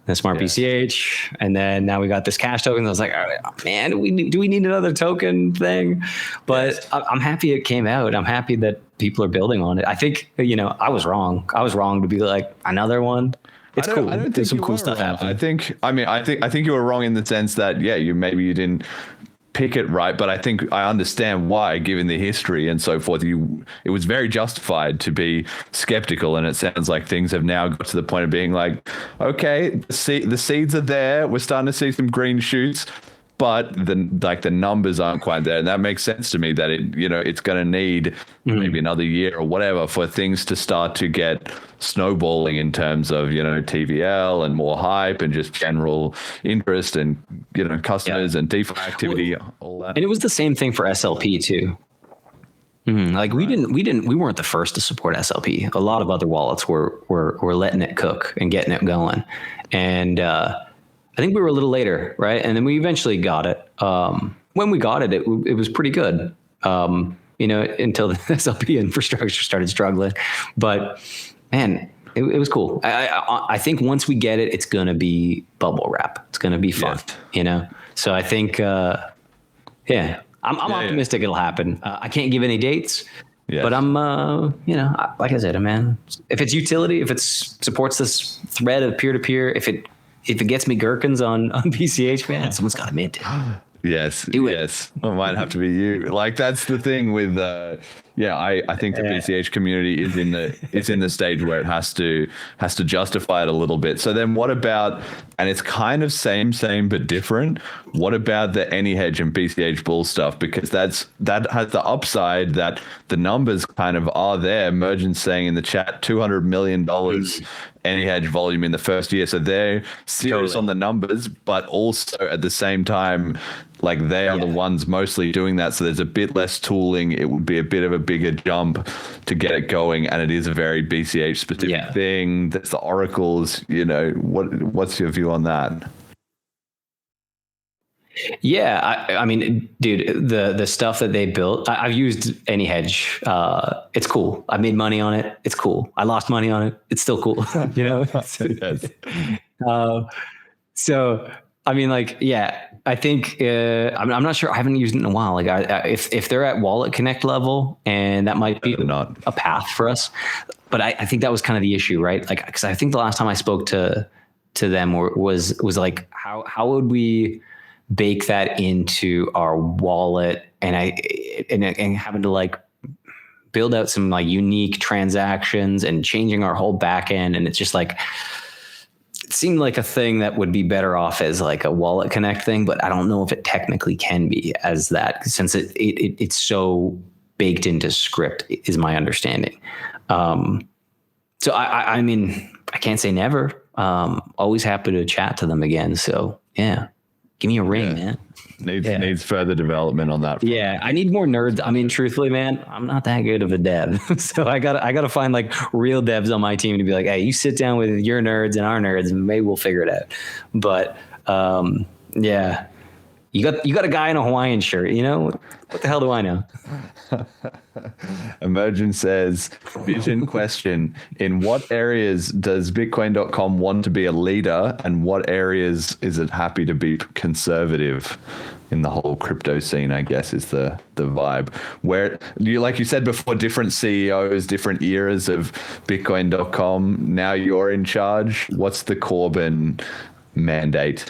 the Smart BCH, and then now we got this Cash Tokens. I was like, oh, man, do we need another token thing? But I'm happy it came out. I'm happy that people are building on it. I think, you know, I was wrong. I was wrong to be like another one. It's cool. I don't There's think some cool stuff happening. I think you were wrong in the sense that, yeah, you didn't pick it right, but I think I understand why, given the history and so forth. It was very justified to be skeptical, and it sounds like things have now got to the point of being like, okay, the seeds are there. We're starting to see some green shoots, but the numbers aren't quite there, and that makes sense to me. That it's going to need maybe another year or whatever for things to start to get snowballing in terms of TVL and more hype and just general interest and customers and DeFi activity, all that. And it was the same thing for SLP too. Like we weren't the first to support SLP. A lot of other wallets were letting it cook and getting it going. And I think we were a little later, right? And then we eventually got it. When we got it, it was pretty good. Until the SLP infrastructure started struggling. But man, it was cool. I think once we get it, it's going to be bubble wrap. It's going to be fun, So I think, I'm optimistic it'll happen. I can't give any dates, but I'm, like I said, man, if it's utility, if it supports this thread of peer-to-peer, if it gets me Geukens on BCH, man, someone's got to mint it. Yes. It might have to be you. Like, that's the thing with, I think the BCH community is in the stage where it has to justify it a little bit. So then what about, and it's kind of same, but different. What about the AnyHedge and BCH Bull stuff? Because that has the upside that the numbers kind of are there. Mergent's saying in the chat, $200 million AnyHedge volume in the first year. So they're serious on the numbers, but also at the same time, like they are the ones mostly doing that. So there's a bit less tooling. It would be a bit of a bigger jump to get it going. And it is a very BCH specific thing. There's the oracles, what's your view on that? Yeah, I mean, dude, the stuff that they built, I've used AnyHedge. It's cool. I made money on it. It's cool. I lost money on it. It's still cool. So, I mean, I think I'm not sure. I haven't used it in a while. Like, if they're at Wallet Connect level, and that might be a path for us. But I think that was kind of the issue, right? Like, because I think the last time I spoke to them was like, how would we bake that into our wallet, and having to like build out some like unique transactions and changing our whole back end. And it's just like, it seemed like a thing that would be better off as like a Wallet Connect thing, but I don't know if it technically can be as that, since it's so baked into script, is my understanding. So I mean, I can't say never. Always happy to chat to them again. So yeah. Give me a ring, man. Needs further development on that front. Yeah, I need more nerds. I mean, truthfully, man, I'm not that good of a dev. So I gotta find like real devs on my team to be like, hey, you sit down with your nerds and our nerds, and maybe we'll figure it out. But you got a guy in a Hawaiian shirt, what the hell do I know? Emergent says, vision question, in what areas does bitcoin.com want to be a leader, and what areas is it happy to be conservative in the whole crypto scene, I guess, is the vibe? Where like you said before, different CEOs, different eras of bitcoin.com. Now you're in charge. What's the Corbin mandate?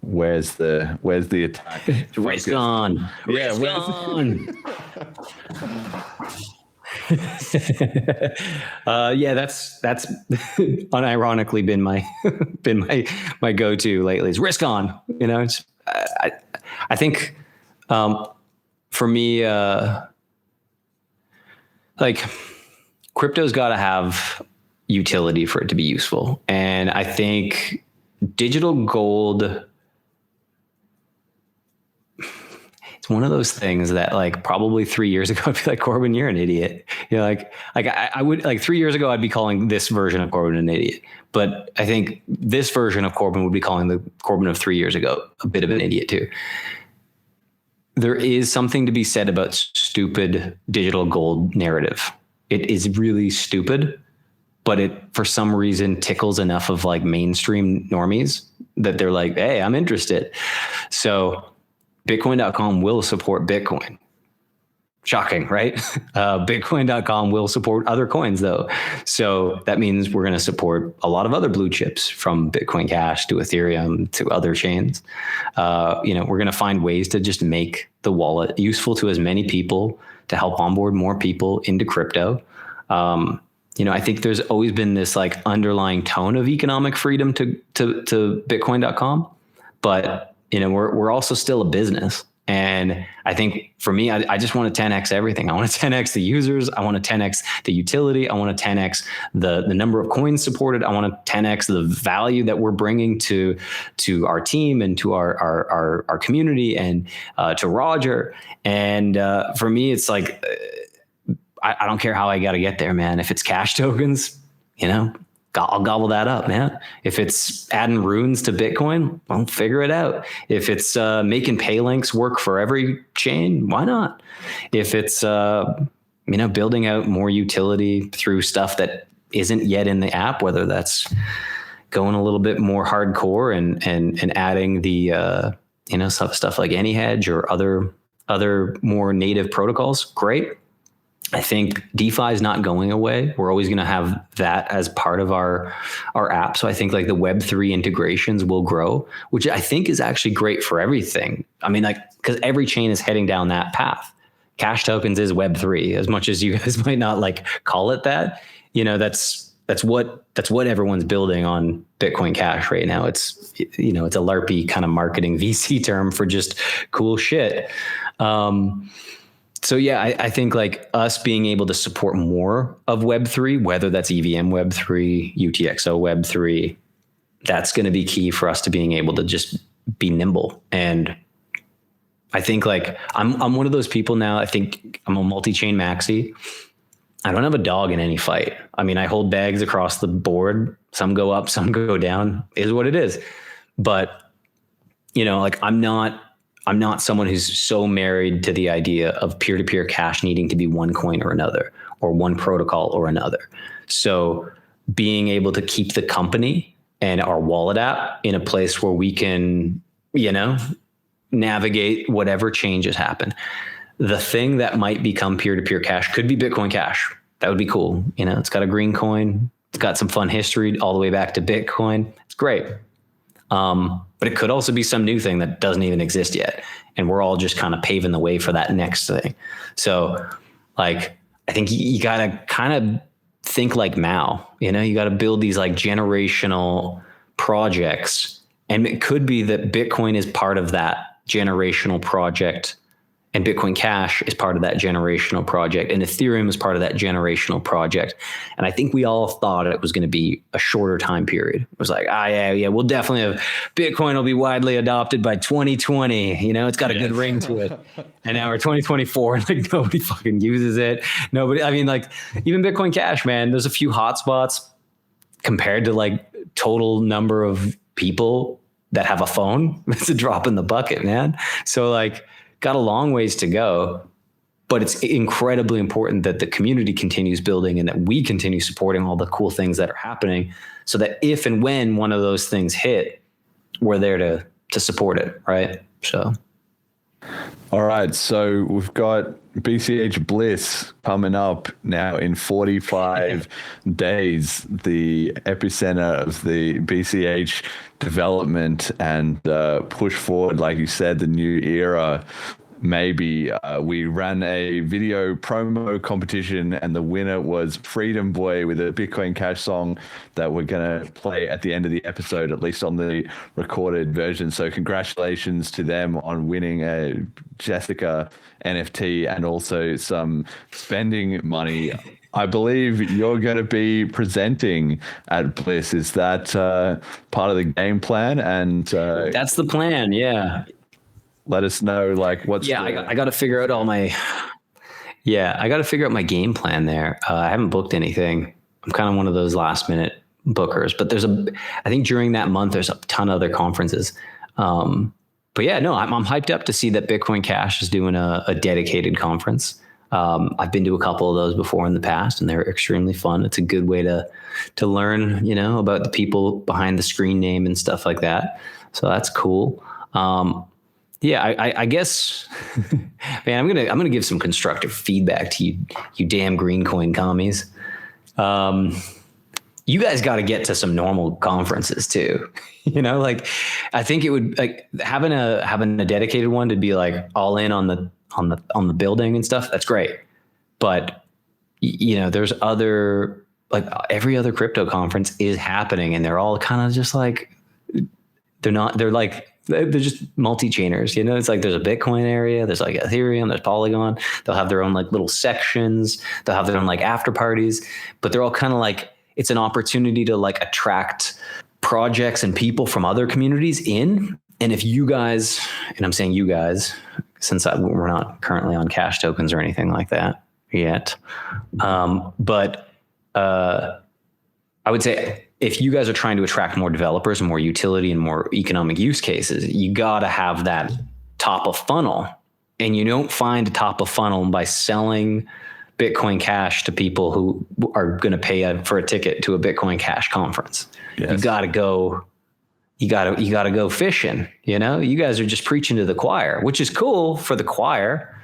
Where's the attack? Risk on. Yeah, risk on. That's unironically been my go-to lately. Is risk on. It's I think for me, like, crypto's got to have utility for it to be useful, and I think digital gold. It's one of those things that, like, probably 3 years ago, I'd be like, Corbin, you're an idiot. I would, like, 3 years ago, I'd be calling this version of Corbin an idiot. But I think this version of Corbin would be calling the Corbin of 3 years ago a bit of an idiot too. There is something to be said about stupid digital gold narrative. It is really stupid, but it, for some reason, tickles enough of like mainstream normies that they're like, hey, I'm interested. So Bitcoin.com will support Bitcoin. Shocking, right? Bitcoin.com will support other coins, though. So that means we're going to support a lot of other blue chips, from Bitcoin Cash to Ethereum to other chains. We're going to find ways to just make the wallet useful to as many people, to help onboard more people into crypto. I think there's always been this like underlying tone of economic freedom to Bitcoin.com, but we're also still a business, And I think for me, I just want to 10x everything. I want to 10x the users. I want to 10x the utility. I want to 10x the number of coins supported. I want to 10x the value that we're bringing to our team and to our community and to Roger. And for me, it's like, I don't care how I got to get there, man. If it's cash tokens, I'll gobble that up, man. If it's adding runes to Bitcoin, I'll figure it out. If it's making pay links work for every chain, why not? If it's building out more utility through stuff that isn't yet in the app, whether that's going a little bit more hardcore and adding the stuff like AnyHedge or other more native protocols, great. I think DeFi is not going away. We're always going to have that as part of our app. So I think like the Web3 integrations will grow, which I think is actually great for everything. I mean, like, because every chain is heading down that path. Cash tokens is Web3, as much as you guys might not like call it that. That's what everyone's building on Bitcoin Cash right now. It's it's a LARPy kind of marketing VC term for just cool shit. So yeah, I think like us being able to support more of Web3, whether that's EVM Web3, UTXO Web3, that's going to be key for us to being able to just be nimble. And I think like I'm one of those people now. I think I'm a multi-chain maxi. I don't have a dog in any fight. I mean, I hold bags across the board. Some go up, some go down. Is what it is. But like I'm not someone who's so married to the idea of peer-to-peer cash needing to be one coin or another, or one protocol or another. So being able to keep the company and our wallet app in a place where we can, navigate whatever changes happen. The thing that might become peer-to-peer cash could be Bitcoin Cash. That would be cool. It's got a green coin. It's got some fun history all the way back to Bitcoin. It's great. But it could also be some new thing that doesn't even exist yet. And we're all just kind of paving the way for that next thing. So like, I think you got to kind of think like Mao, you got to build these like generational projects. And it could be that Bitcoin is part of that generational project, and Bitcoin Cash is part of that generational project, and Ethereum is part of that generational project. And I think we all thought it was going to be a shorter time period. It was like, yeah, we'll definitely have Bitcoin will be widely adopted by 2020. It's got a good ring to it. And now we're 2024 and like nobody fucking uses it. Nobody, I mean, like even Bitcoin Cash, man, there's a few hotspots compared to like total number of people that have a phone. It's a drop in the bucket, man. So like, got a long ways to go, but it's incredibly important that the community continues building and that we continue supporting all the cool things that are happening, so that if and when one of those things hit, we're there to support it, right? So. All right, so we've got BCH Bliss coming up now in 45 days, the epicenter of the BCH development and push forward, like you said, the new era. Maybe we ran a video promo competition and the winner was Freedom Boy with a Bitcoin Cash song that we're going to play at the end of the episode, at least on the recorded version. So congratulations to them on winning a Jessica NFT and also some spending money. I believe you're going to be presenting at Bliss. Is that part of the game plan? And that's the plan. Yeah. Let us know like what's I got to figure out I got to figure out my game plan there. I haven't booked anything. I'm kind of one of those last minute bookers, but I think during that month, there's a ton of other conferences. But yeah, no, I'm hyped up to see that Bitcoin Cash is doing a dedicated conference. I've been to a couple of those before in the past and they're extremely fun. It's a good way to learn, about the people behind the screen name and stuff like that. So that's cool. Yeah, I guess, man, I'm gonna give some constructive feedback to you damn green coin commies. You guys got to get to some normal conferences too. Like I think it would like having a dedicated one to be like all in on the building and stuff. That's great, but there's other like every other crypto conference is happening, and they're all kind of just like they're like they're just multi-chainers, you know. It's like there's a Bitcoin area, there's like Ethereum, there's Polygon. They'll have their own like little sections. They'll have their own like after parties, but they're all kind of like, it's an opportunity to like attract projects and people from other communities in. And if you guys, and I'm saying you guys, since we're not currently on CashTokens or anything like that yet, but I would say if you guys are trying to attract more developers and more utility and more economic use cases, you got to have that top of funnel. And you don't find a top of funnel by selling Bitcoin Cash to people who are going to pay for a ticket to a Bitcoin Cash conference. Yes. You got to go fishing. You know, you guys are just preaching to the choir, which is cool for the choir.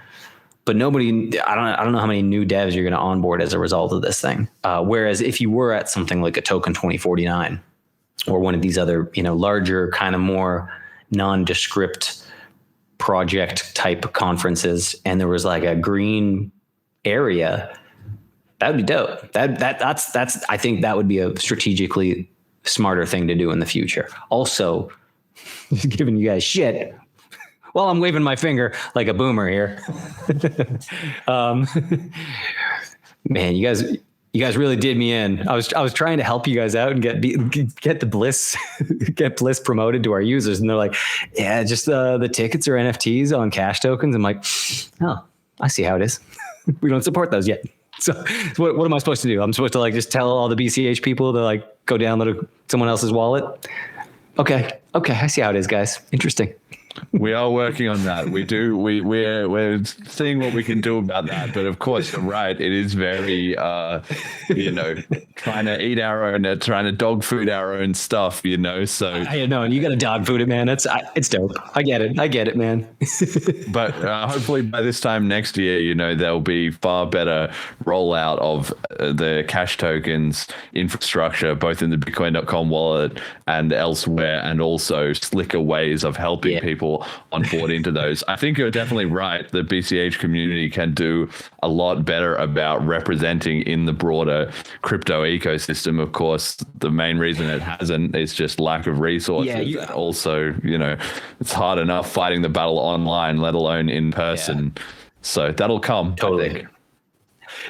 But nobody, I don't know how many new devs you're going to onboard as a result of this thing. Whereas if you were at something like a Token 2049 or one of these other, you know, larger kind of more nondescript project type conferences, and there was like a green area, that would be dope. That's I think that would be a strategically smarter thing to do in the future. Also, just giving you guys shit. Well, I'm waving my finger like a boomer here. Man, you guys really did me in. I was trying to help you guys out and get the Bliss, get Bliss promoted to our users, and they're like, yeah, just the tickets or NFTs on CashTokens. I'm like, oh, I see how it is. We don't support those yet. So what am I supposed to do? I'm supposed to like just tell all the BCH people to like go download someone else's wallet? Okay, I see how it is, guys. Interesting. We are working on that. We're seeing what we can do about that. But of course, you're right. It is very, trying to eat our own, trying to dog food our own stuff, you know. So I know, and you got to dog food it, man. It's dope. I get it, man. But hopefully by this time next year, you know, there'll be far better rollout of the CashTokens infrastructure, both in the Bitcoin.com wallet and elsewhere, and also slicker ways of helping people on board into those. I think you're definitely right. The BCH community can do a lot better about representing in the broader crypto ecosystem. Of course, the main reason it hasn't is just lack of resources. And also, you know, it's hard enough fighting the battle online, let alone in person. Yeah. So that'll come. Totally. I think.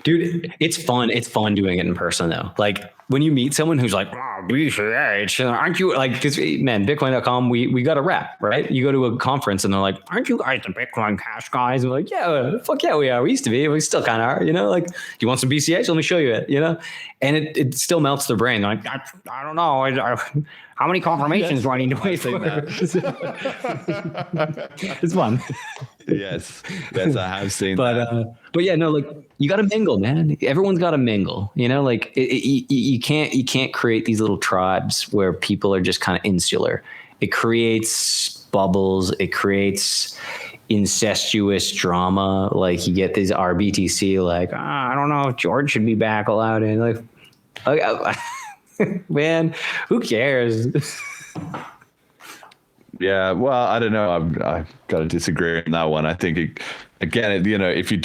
Dude, it's fun. It's fun doing it in person though. Like when you meet someone who's like, oh, BCH, aren't you like, because man, Bitcoin.com, we got a rep, right? You go to a conference and they're like, aren't you guys the Bitcoin Cash guys? And we're like, yeah, fuck yeah, we are. We used to be. We still kind of are, you know, like, do you want some BCH? Let me show you it, you know? And it still melts their brain. They're like, I don't know. How many confirmations do I need to wait for? It's fun. Yes, I have seen that. But yeah, no, like you got to mingle, man. Everyone's got to mingle, you know, like you can't create these little tribes where people are just kind of insular. It creates bubbles. It creates incestuous drama. Like you get these RBTC, like, I don't know if George should be back allowed in. Like, man, who cares? Yeah, well, I don't know. I've got to disagree on that one. I think, if you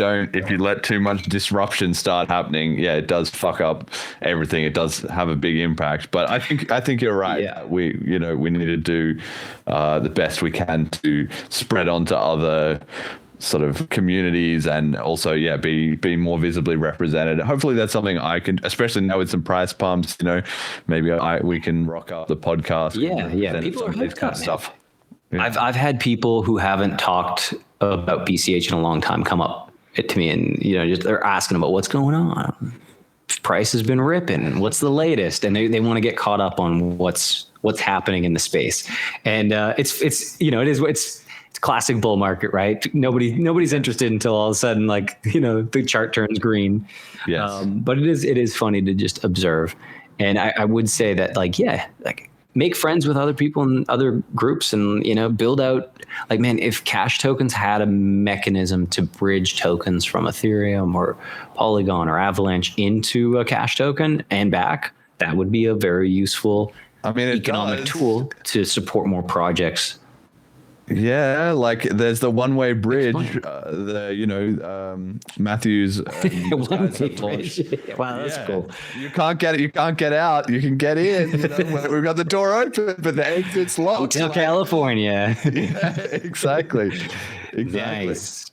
let too much disruption start happening, it does fuck up everything. It does have a big impact. But I think you're right. Yeah. We need to do the best we can to spread onto other sort of communities and also be more visibly represented. Hopefully that's something I can, especially now with some price pumps, you know, maybe we can rock up the podcast. People are hyped kind of stuff. Yeah. I've had people who haven't talked about BCH in a long time come up to me and, you know, just they're asking about what's going on. Price has been ripping. What's the latest? And they want to get caught up on what's happening in the space. And it's classic bull market, right? Nobody's interested until all of a sudden, like, you know, the chart turns green. Yes. But it is funny to just observe. And I would say that, like, make friends with other people in other groups and, you know, build out, like, man, if CashTokens had a mechanism to bridge tokens from Ethereum or Polygon or Avalanche into a Cash token and back, that would be a very useful economic tool to support more projects. Yeah, like there's the one-way bridge. Matthew's One-way bridge. Wow, that's cool. You can't get it. You can't get out. You can get in. We've got the door open, but the exit's locked. Hotel California. Yeah, exactly. Nice.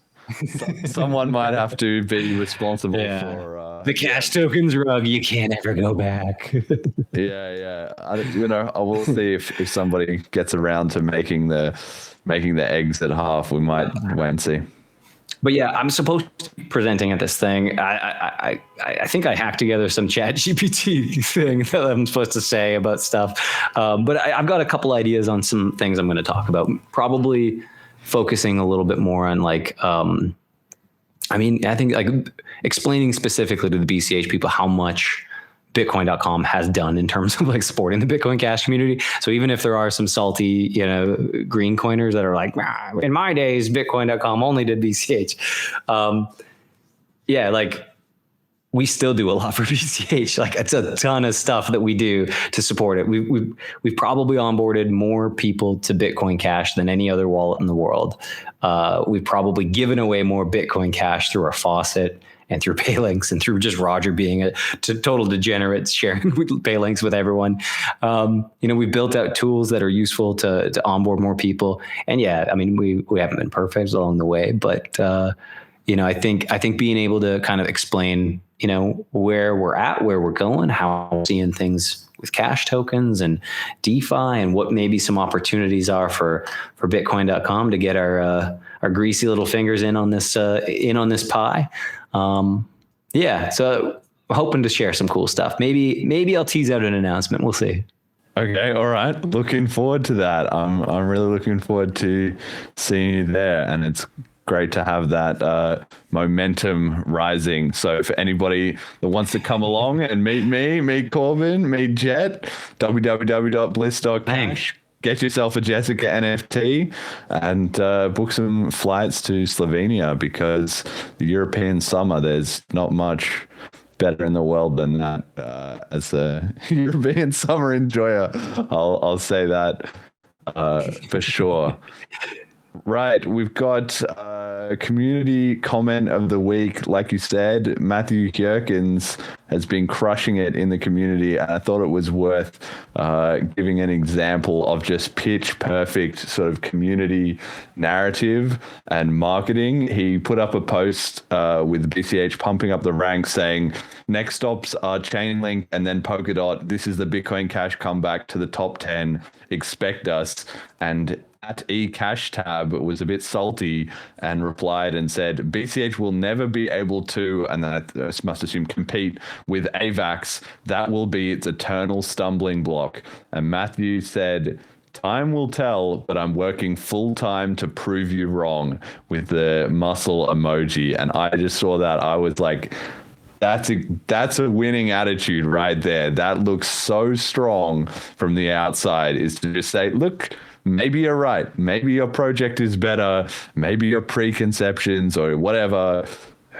Someone might have to be responsible for the cash tokens rug. You can't ever go back. Yeah. I will see if somebody gets around to making the exit half. We might wait and see. But yeah, I'm supposed to be presenting at this thing. I think I hacked together some chat GPT thing that I'm supposed to say about stuff. But I've got a couple ideas on some things I'm going to talk about. Probably focusing a little bit more on like, I think like explaining specifically to the BCH people how much Bitcoin.com has done in terms of like supporting the Bitcoin Cash community. So even if there are some salty, green coiners that are like, in my days, Bitcoin.com only did BCH. Like we still do a lot for BCH. Like it's a ton of stuff that we do to support it. We've probably onboarded more people to Bitcoin Cash than any other wallet in the world. We've probably given away more Bitcoin Cash through our faucet and through Paylinks and through just Roger being a total degenerate sharing Paylinks with everyone. We've built out tools that are useful to onboard more people. And we haven't been perfect along the way, but I think being able to kind of explain, where we're at, where we're going, how we're seeing things with cash tokens and DeFi and what maybe some opportunities are for Bitcoin.com to get our greasy little fingers in on this pie. So hoping to share some cool stuff. Maybe I'll tease out an announcement. We'll see. Okay. All right. Looking forward to that. I'm really looking forward to seeing you there. And it's great to have that momentum rising. So for anybody that wants to come along and meet me, meet Corbin, meet Jet, www.bliss.cash. Get yourself a Jessica NFT and book some flights to Slovenia, because the European summer, there's not much better in the world than that. As a European summer enjoyer, I'll say that for sure. Right, we've got a community comment of the week. Like you said, Mathieu Geukens has been crushing it in the community, and I thought it was worth giving an example of just pitch perfect sort of community narrative and marketing. He put up a post with BCH pumping up the ranks saying, next stops are Chainlink and then Polkadot. This is the Bitcoin Cash comeback to the top 10. Expect us. And at eCashTab was a bit salty and replied and said, BCH will never be able to, and I must assume, compete with AVAX. That will be its eternal stumbling block. And Matthew said, time will tell, but I'm working full time to prove you wrong, with the muscle emoji. And I just saw that. I was like, that's a winning attitude right there. That looks so strong from the outside, is to just say, look, maybe you're right. Maybe your project is better. Maybe your preconceptions or whatever,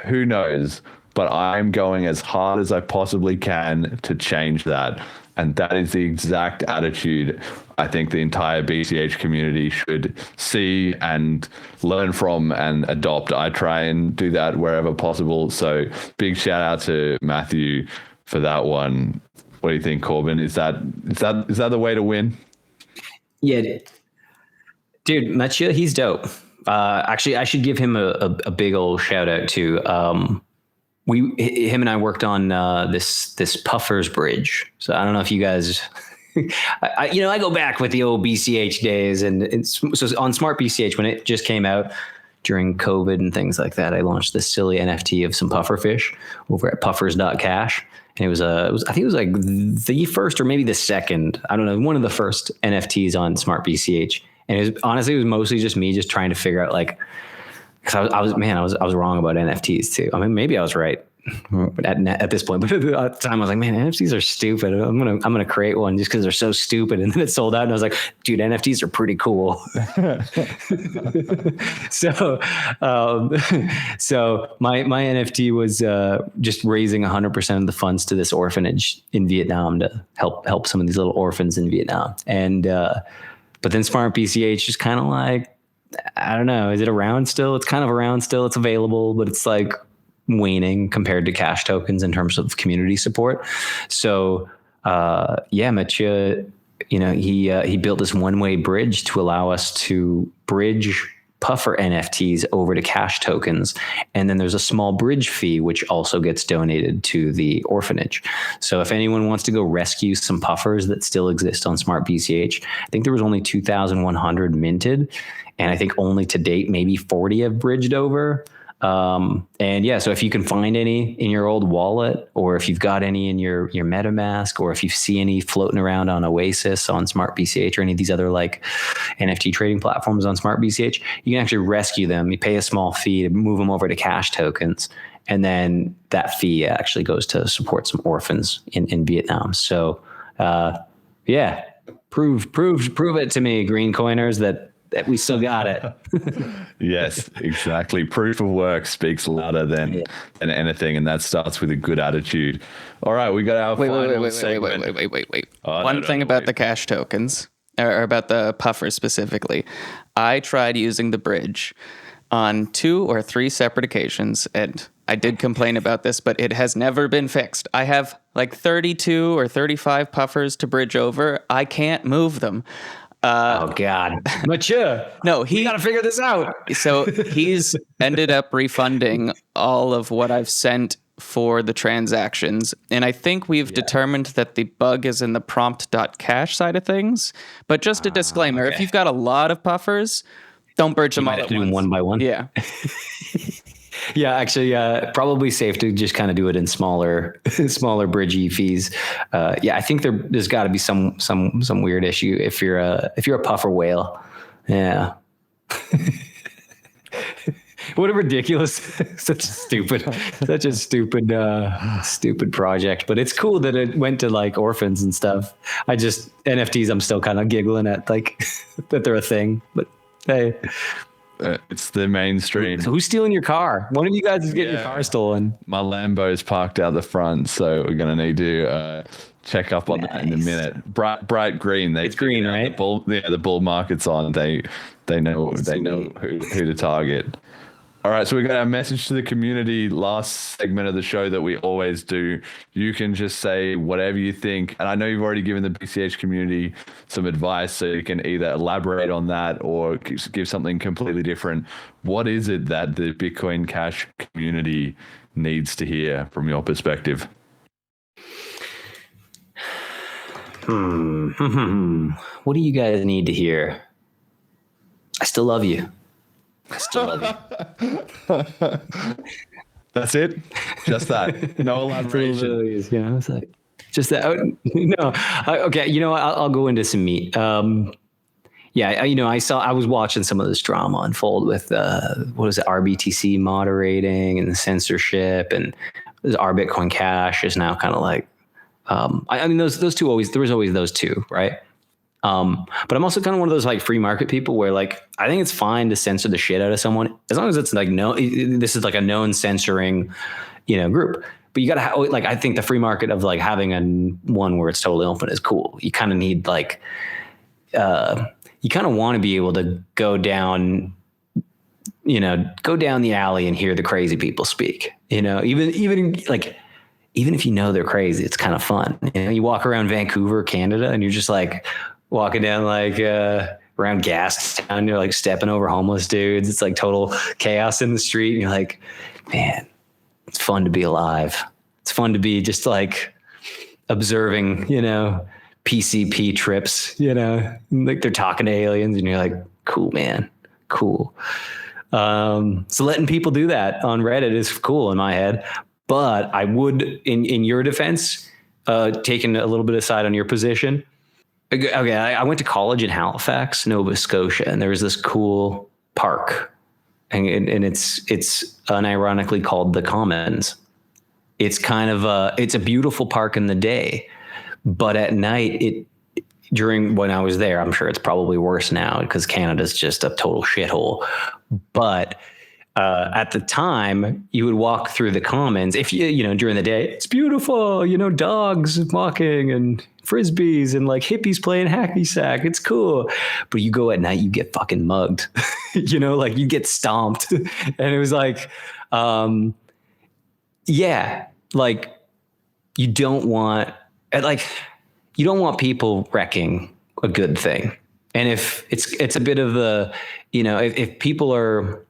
who knows? But I'm going as hard as I possibly can to change that. And that is the exact attitude I think the entire BCH community should see and learn from and adopt. I try and do that wherever possible. So big shout out to Matthew for that one. What do you think, Corbin? Is that the way to win? Yeah, dude, Mathieu, he's dope. Actually, I should give him a big old shout out too. Him and I worked on this Puffers bridge. So I don't know if you guys, I go back with the old BCH days, and so on Smart BCH when it just came out during COVID and things like that, I launched this silly NFT of some pufferfish over at puffers.cash. And it was I think it was like the first or maybe the second, I don't know, one of the first NFTs on Smart BCH. And it was mostly just me just trying to figure out, like, because I was wrong about NFTs too. I mean, maybe I was right at this point, but at the time I was like, man, NFTs are stupid. I'm gonna create one just because they're so stupid. And then it sold out, and I was like, dude, NFTs are pretty cool. So my NFT was just raising 100% of the funds to this orphanage in Vietnam to help some of these little orphans in Vietnam. And but then Smart BCH just kind of like I don't know. Is it around still? It's kind of around still. It's available, but it's like waning compared to cash tokens in terms of community support. So Mathieu, he built this one-way bridge to allow us to bridge puffer NFTs over to cash tokens. And then there's a small bridge fee, which also gets donated to the orphanage. So if anyone wants to go rescue some puffers that still exist on Smart BCH, I think there was only 2,100 minted. And I think only to date, maybe 40 have bridged over. So if you can find any in your old wallet, or if you've got any in your MetaMask, or if you see any floating around on Oasis, on Smart BCH, or any of these other like NFT trading platforms on Smart BCH, you can actually rescue them. You pay a small fee to move them over to cash tokens. And then that fee actually goes to support some orphans in Vietnam. So, prove it to me, green coiners, that we still got it. Yes, exactly. Proof of work speaks louder than anything, and that starts with a good attitude. All right, we got our final segment. Wait. One thing about the cash tokens, or about the puffers specifically, I tried using the bridge on 2 or 3 separate occasions, and I did complain about this, but it has never been fixed. I have like 32 or 35 puffers to bridge over. I can't move them. Oh God, Mathieu! No, we got to figure this out. So he's ended up refunding all of what I've sent for the transactions, and I think we've determined that the bug is in the prompt.cash side of things. But just a disclaimer: if you've got a lot of puffers, don't bridge them all at once. One by one. Yeah. Yeah, actually, probably safe to just kind of do it in smaller bridgey fees. I think there's got to be some weird issue if you're a puffer whale. Yeah. What a ridiculous, such a stupid project. But it's cool that it went to like orphans and stuff. NFTs, I'm still kind of giggling at like that they're a thing. But hey. It's the mainstream. So who's stealing your car? One of you guys is getting your car stolen. My Lambo's parked out the front, so we're going to need to check up on that in a minute. Bright green. It's green, right? The bull market's on. They know who to target. All right, so we got our message to the community, last segment of the show that we always do. You can just say whatever you think. And I know you've already given the BCH community some advice, so you can either elaborate on that or give something completely different. What is it that the Bitcoin Cash community needs to hear from your perspective? What do you guys need to hear? I still love you. I still love you. That's it? Just that? No elaboration? It's like, just that. No. Okay, I'll go into some meat. I was watching some of this drama unfold with, RBTC moderating and the censorship, and our Bitcoin Cash is now kind of like, those two always, there was always those two, right? But I'm also kind of one of those like free market people where like, I think it's fine to censor the shit out of someone as long as it's like, this is like a known censoring, group. But you got to like, I think the free market of like having one where it's totally open is cool. You kind of need like, you kind of want to be able to go down the alley and hear the crazy people speak, even if they're crazy, it's kind of fun. You walk around Vancouver, Canada, and you're just like walking down like around gas town. You're like stepping over homeless dudes. It's like total chaos in the street. And you're like, man, it's fun to be alive. It's fun to be just like observing, PCP trips, like they're talking to aliens and you're like, cool, man, cool. So letting people do that on Reddit is cool in my head. But I would, in your defense, taking a little bit aside on your position. Okay, I went to college in Halifax, Nova Scotia, and there was this cool park, and it's unironically called the Commons. It's kind of it's a beautiful park in the day, but at night, during when I was there, I'm sure it's probably worse now because Canada's just a total shithole. But at the time, you would walk through the commons. If during the day, it's beautiful, dogs walking and frisbees and like hippies playing hacky sack. It's cool. But you go at night, you get fucking mugged, like you get stomped. And it was like, like you don't want people wrecking a good thing. And if it's a bit of the, if people are,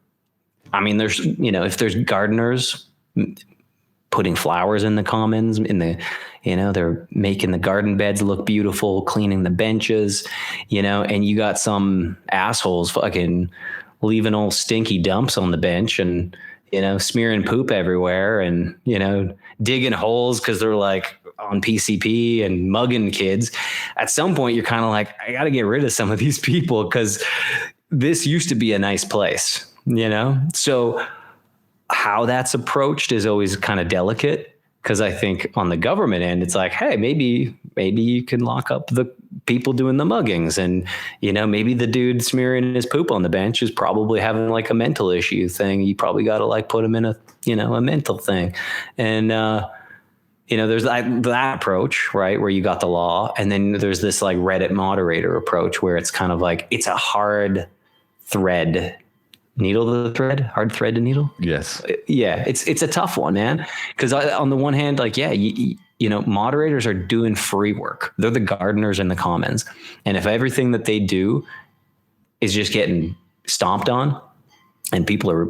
there's, if there's gardeners putting flowers in the commons, they're making the garden beds look beautiful, cleaning the benches, and you got some assholes fucking leaving old stinky dumps on the bench and, smearing poop everywhere and, digging holes because they're like on PCP and mugging kids. At some point, you're kind of like, I got to get rid of some of these people because this used to be a nice place. So how that's approached is always kind of delicate because I think on the government end, it's like, hey, maybe you can lock up the people doing the muggings and, maybe the dude smearing his poop on the bench is probably having like a mental issue thing. You probably got to like put him in a mental thing. And, there's that approach, right, where you got the law. And then there's this like Reddit moderator approach where it's kind of like, it's a hard thread to needle. Yes. Yeah. It's a tough one, man. Cause on the one hand, like, yeah, moderators are doing free work. They're the gardeners in the commons. And if everything that they do is just getting stomped on and people are,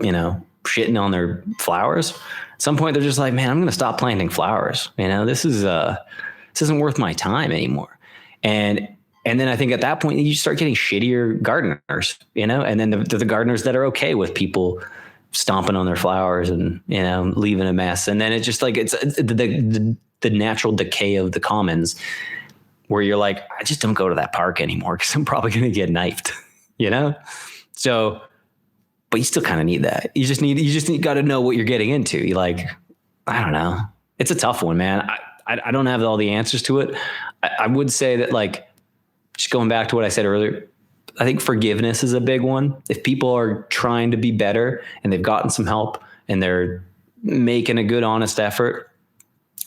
shitting on their flowers, at some point they're just like, man, I'm going to stop planting flowers. This isn't worth my time anymore. And then I think at that point you start getting shittier gardeners, and then they're the gardeners that are okay with people stomping on their flowers and, leaving a mess. And then it's just like, it's the natural decay of the commons where you're like, I just don't go to that park anymore because I'm probably going to get knifed, So, but you still kind of need that. You just got to know what you're getting into. You like, I don't know. It's a tough one, man. I don't have all the answers to it. I would say that, like, just going back to what I said earlier, I think forgiveness is a big one. If people are trying to be better and they've gotten some help and they're making a good, honest effort,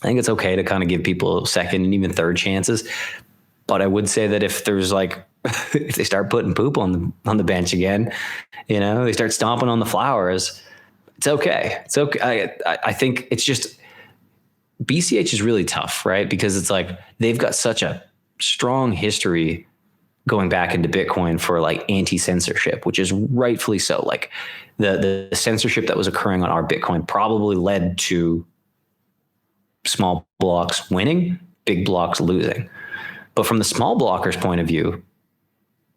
I think it's okay to kind of give people second and even third chances. But I would say that if there's like, if they start putting poop on the bench again, they start stomping on the flowers, it's okay. It's okay. I think it's just, BCH is really tough, right? Because it's like, they've got such a strong history going back into Bitcoin for like anti-censorship, which is rightfully so. Like the censorship that was occurring on our Bitcoin probably led to small blocks winning, big blocks losing. But from the small blockers' point of view,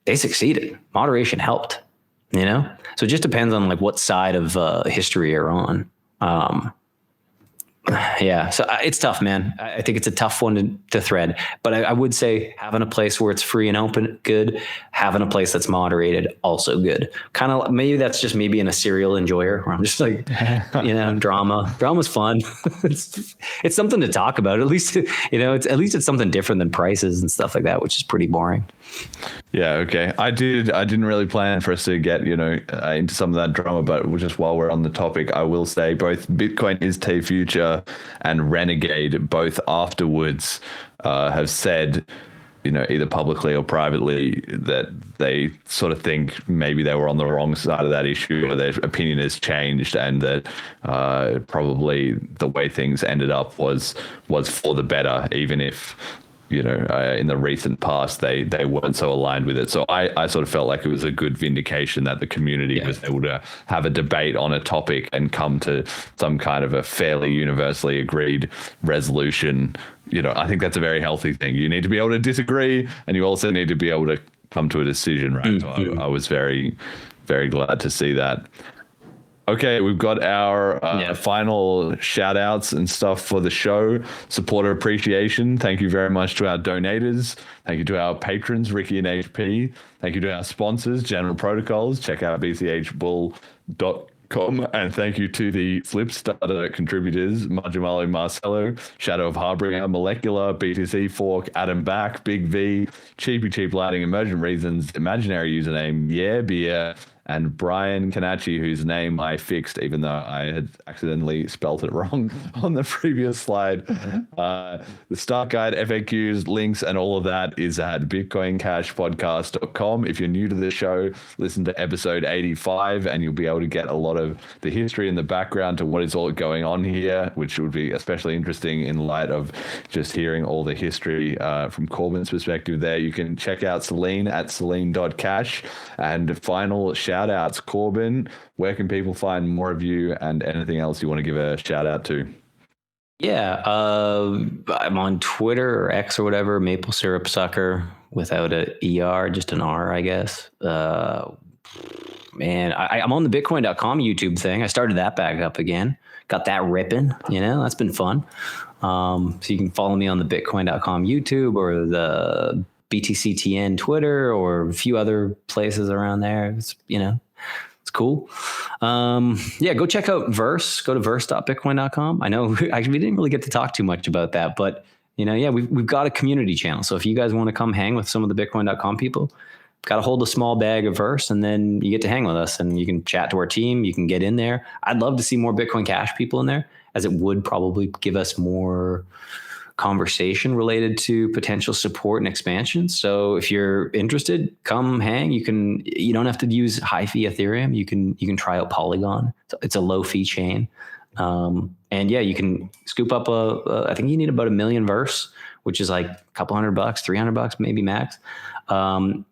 they succeeded. Moderation helped, So it just depends on like what side of history you're on. Yeah, so it's tough, man. I think it's a tough one to thread. But I would say having a place where it's free and open, good. Having a place that's moderated, also good. Kind of maybe that's just me being a serial enjoyer, where I'm just like, drama. Drama's fun. it's something to talk about. At least it's something different than prices and stuff like that, which is pretty boring. Yeah, okay. I didn't really plan for us to get, into some of that drama, but just while we're on the topic, I will say both Bitcoin is T Future and Renegade both afterwards have said, either publicly or privately, that they sort of think maybe they were on the wrong side of that issue, or their opinion has changed, and that probably the way things ended up was for the better, even if in the recent past, they weren't so aligned with it. So I sort of felt like it was a good vindication that the community was able to have a debate on a topic and come to some kind of a fairly universally agreed resolution. I think that's a very healthy thing. You need to be able to disagree, and you also need to be able to come to a decision, right? Mm-hmm. So I was very, very glad to see that. Okay, we've got our final shout outs and stuff for the show. Supporter appreciation. Thank you very much to our donators. Thank you to our patrons, Ricky and HP. Thank you to our sponsors, General Protocols. Check out bchbull.com. And thank you to the Flipstarter contributors, Majamalo Marcelo, Shadow of Harbringer, Molecular, BTC Fork, Adam Back, Big V, Cheapy Cheap Lighting, Emergent Reasons, Imaginary Username, Yeah Beer, and Brian Kanachi, whose name I fixed, even though I had accidentally spelt it wrong on the previous slide. The start guide, FAQs, links, and all of that is at bitcoincashpodcast.com. If you're new to the show, listen to episode 85, and you'll be able to get a lot of the history and the background to what is all going on here, which would be especially interesting in light of just hearing all the history from Corbin's perspective there. You can check out Celine at celine.cash. And final shout outs, Corbin, where can people find more of you and anything else you want to give a shout out to? Yeah, I'm on Twitter or X or whatever, Maple Syrup Sucker without a ER, just an R, I guess. Man, I'm on the bitcoin.com YouTube thing. I started that back up again. Got that ripping, that's been fun. So you can follow me on the bitcoin.com YouTube or the BTCTN Twitter or a few other places around there. It's cool. Go check out Verse. Go to verse.bitcoin.com. I know actually we didn't really get to talk too much about that, but we've got a community channel. So if you guys want to come hang with some of the bitcoin.com people, got to hold a small bag of Verse, and then you get to hang with us and you can chat to our team. You can get in there. I'd love to see more Bitcoin Cash people in there, as it would probably give us more conversation related to potential support and expansion. So if you're interested, come hang. You don't have to use high fee Ethereum. You can try out Polygon. It's a low fee chain. You can scoop up I think you need about 1 million Verse, which is like a couple $100, $300 maybe max.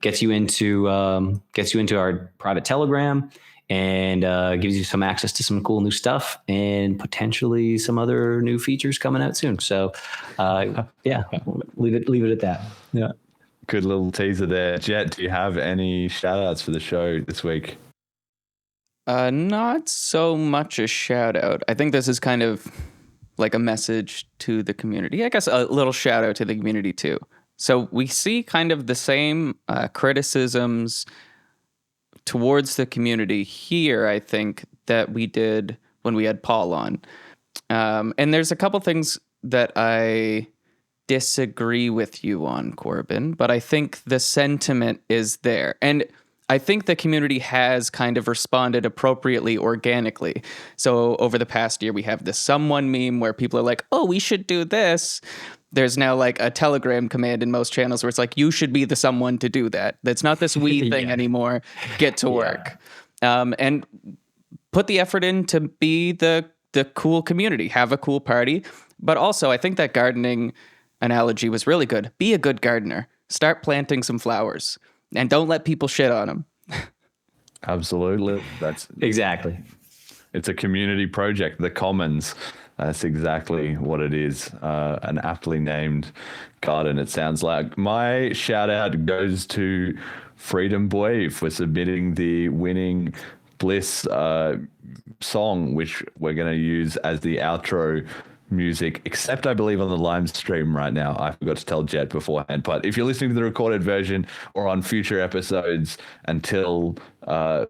Gets you into our private Telegram and gives you some access to some cool new stuff and potentially some other new features coming out soon. So leave it at that. Yeah. Good little teaser there. Jet, do you have any shout outs for the show this week? Not so much a shout out. I think this is kind of like a message to the community. I guess a little shout out to the community too. So we see kind of the same criticisms towards the community here, I think, that we did when we had Paul on. And there's a couple things that I disagree with you on, Corbin, but I think the sentiment is there. And I think the community has kind of responded appropriately organically. So over the past year, we have this someone meme where people are like, oh, we should do this. There's now like a Telegram command in most channels where it's like, you should be the someone to do that. That's not this we thing anymore. Get to work. And put the effort in to be the cool community, have a cool party. But also, I think that gardening analogy was really good. Be a good gardener. Start planting some flowers. And don't let people shit on them. Absolutely. That's exactly. It's a community project, the Commons. That's exactly what it is. An aptly named garden, it sounds like. My shout out goes to Freedom Boy for submitting the winning Bliss song, which we're going to use as the outro music, except I believe on the live stream right now. I forgot to tell Jet beforehand, but if you're listening to the recorded version or on future episodes until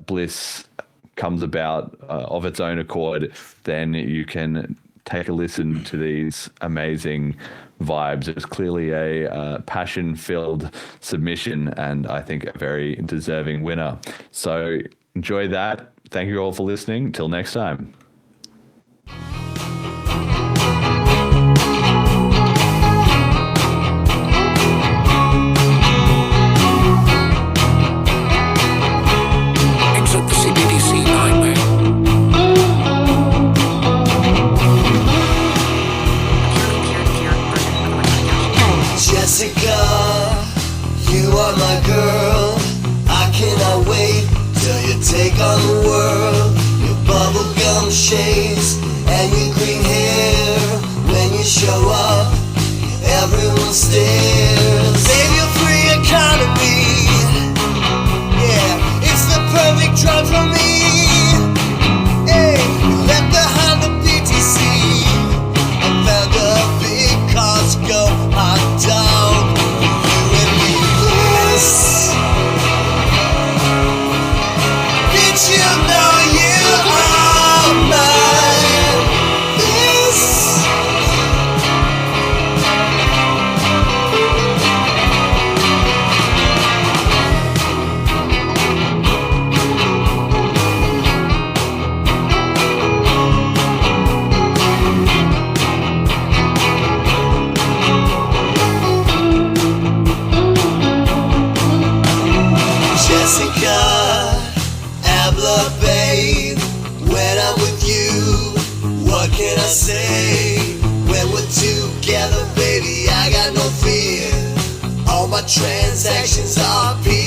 Bliss comes about of its own accord, then you can take a listen to these amazing vibes. It's clearly a passion-filled submission, and I think a very deserving winner. So enjoy that. Thank you all for listening. Till next time. Jessica, you are my girl. I cannot wait till you take on the world. Your bubblegum shades and your green hair. When you show up, everyone stares. Save your free economy. Yeah, it's the perfect drug for me. Hey, left behind the BTC and found a big Costco hot dog for you and me. Bliss. Did you know you are mine? Bliss. transactions are peace.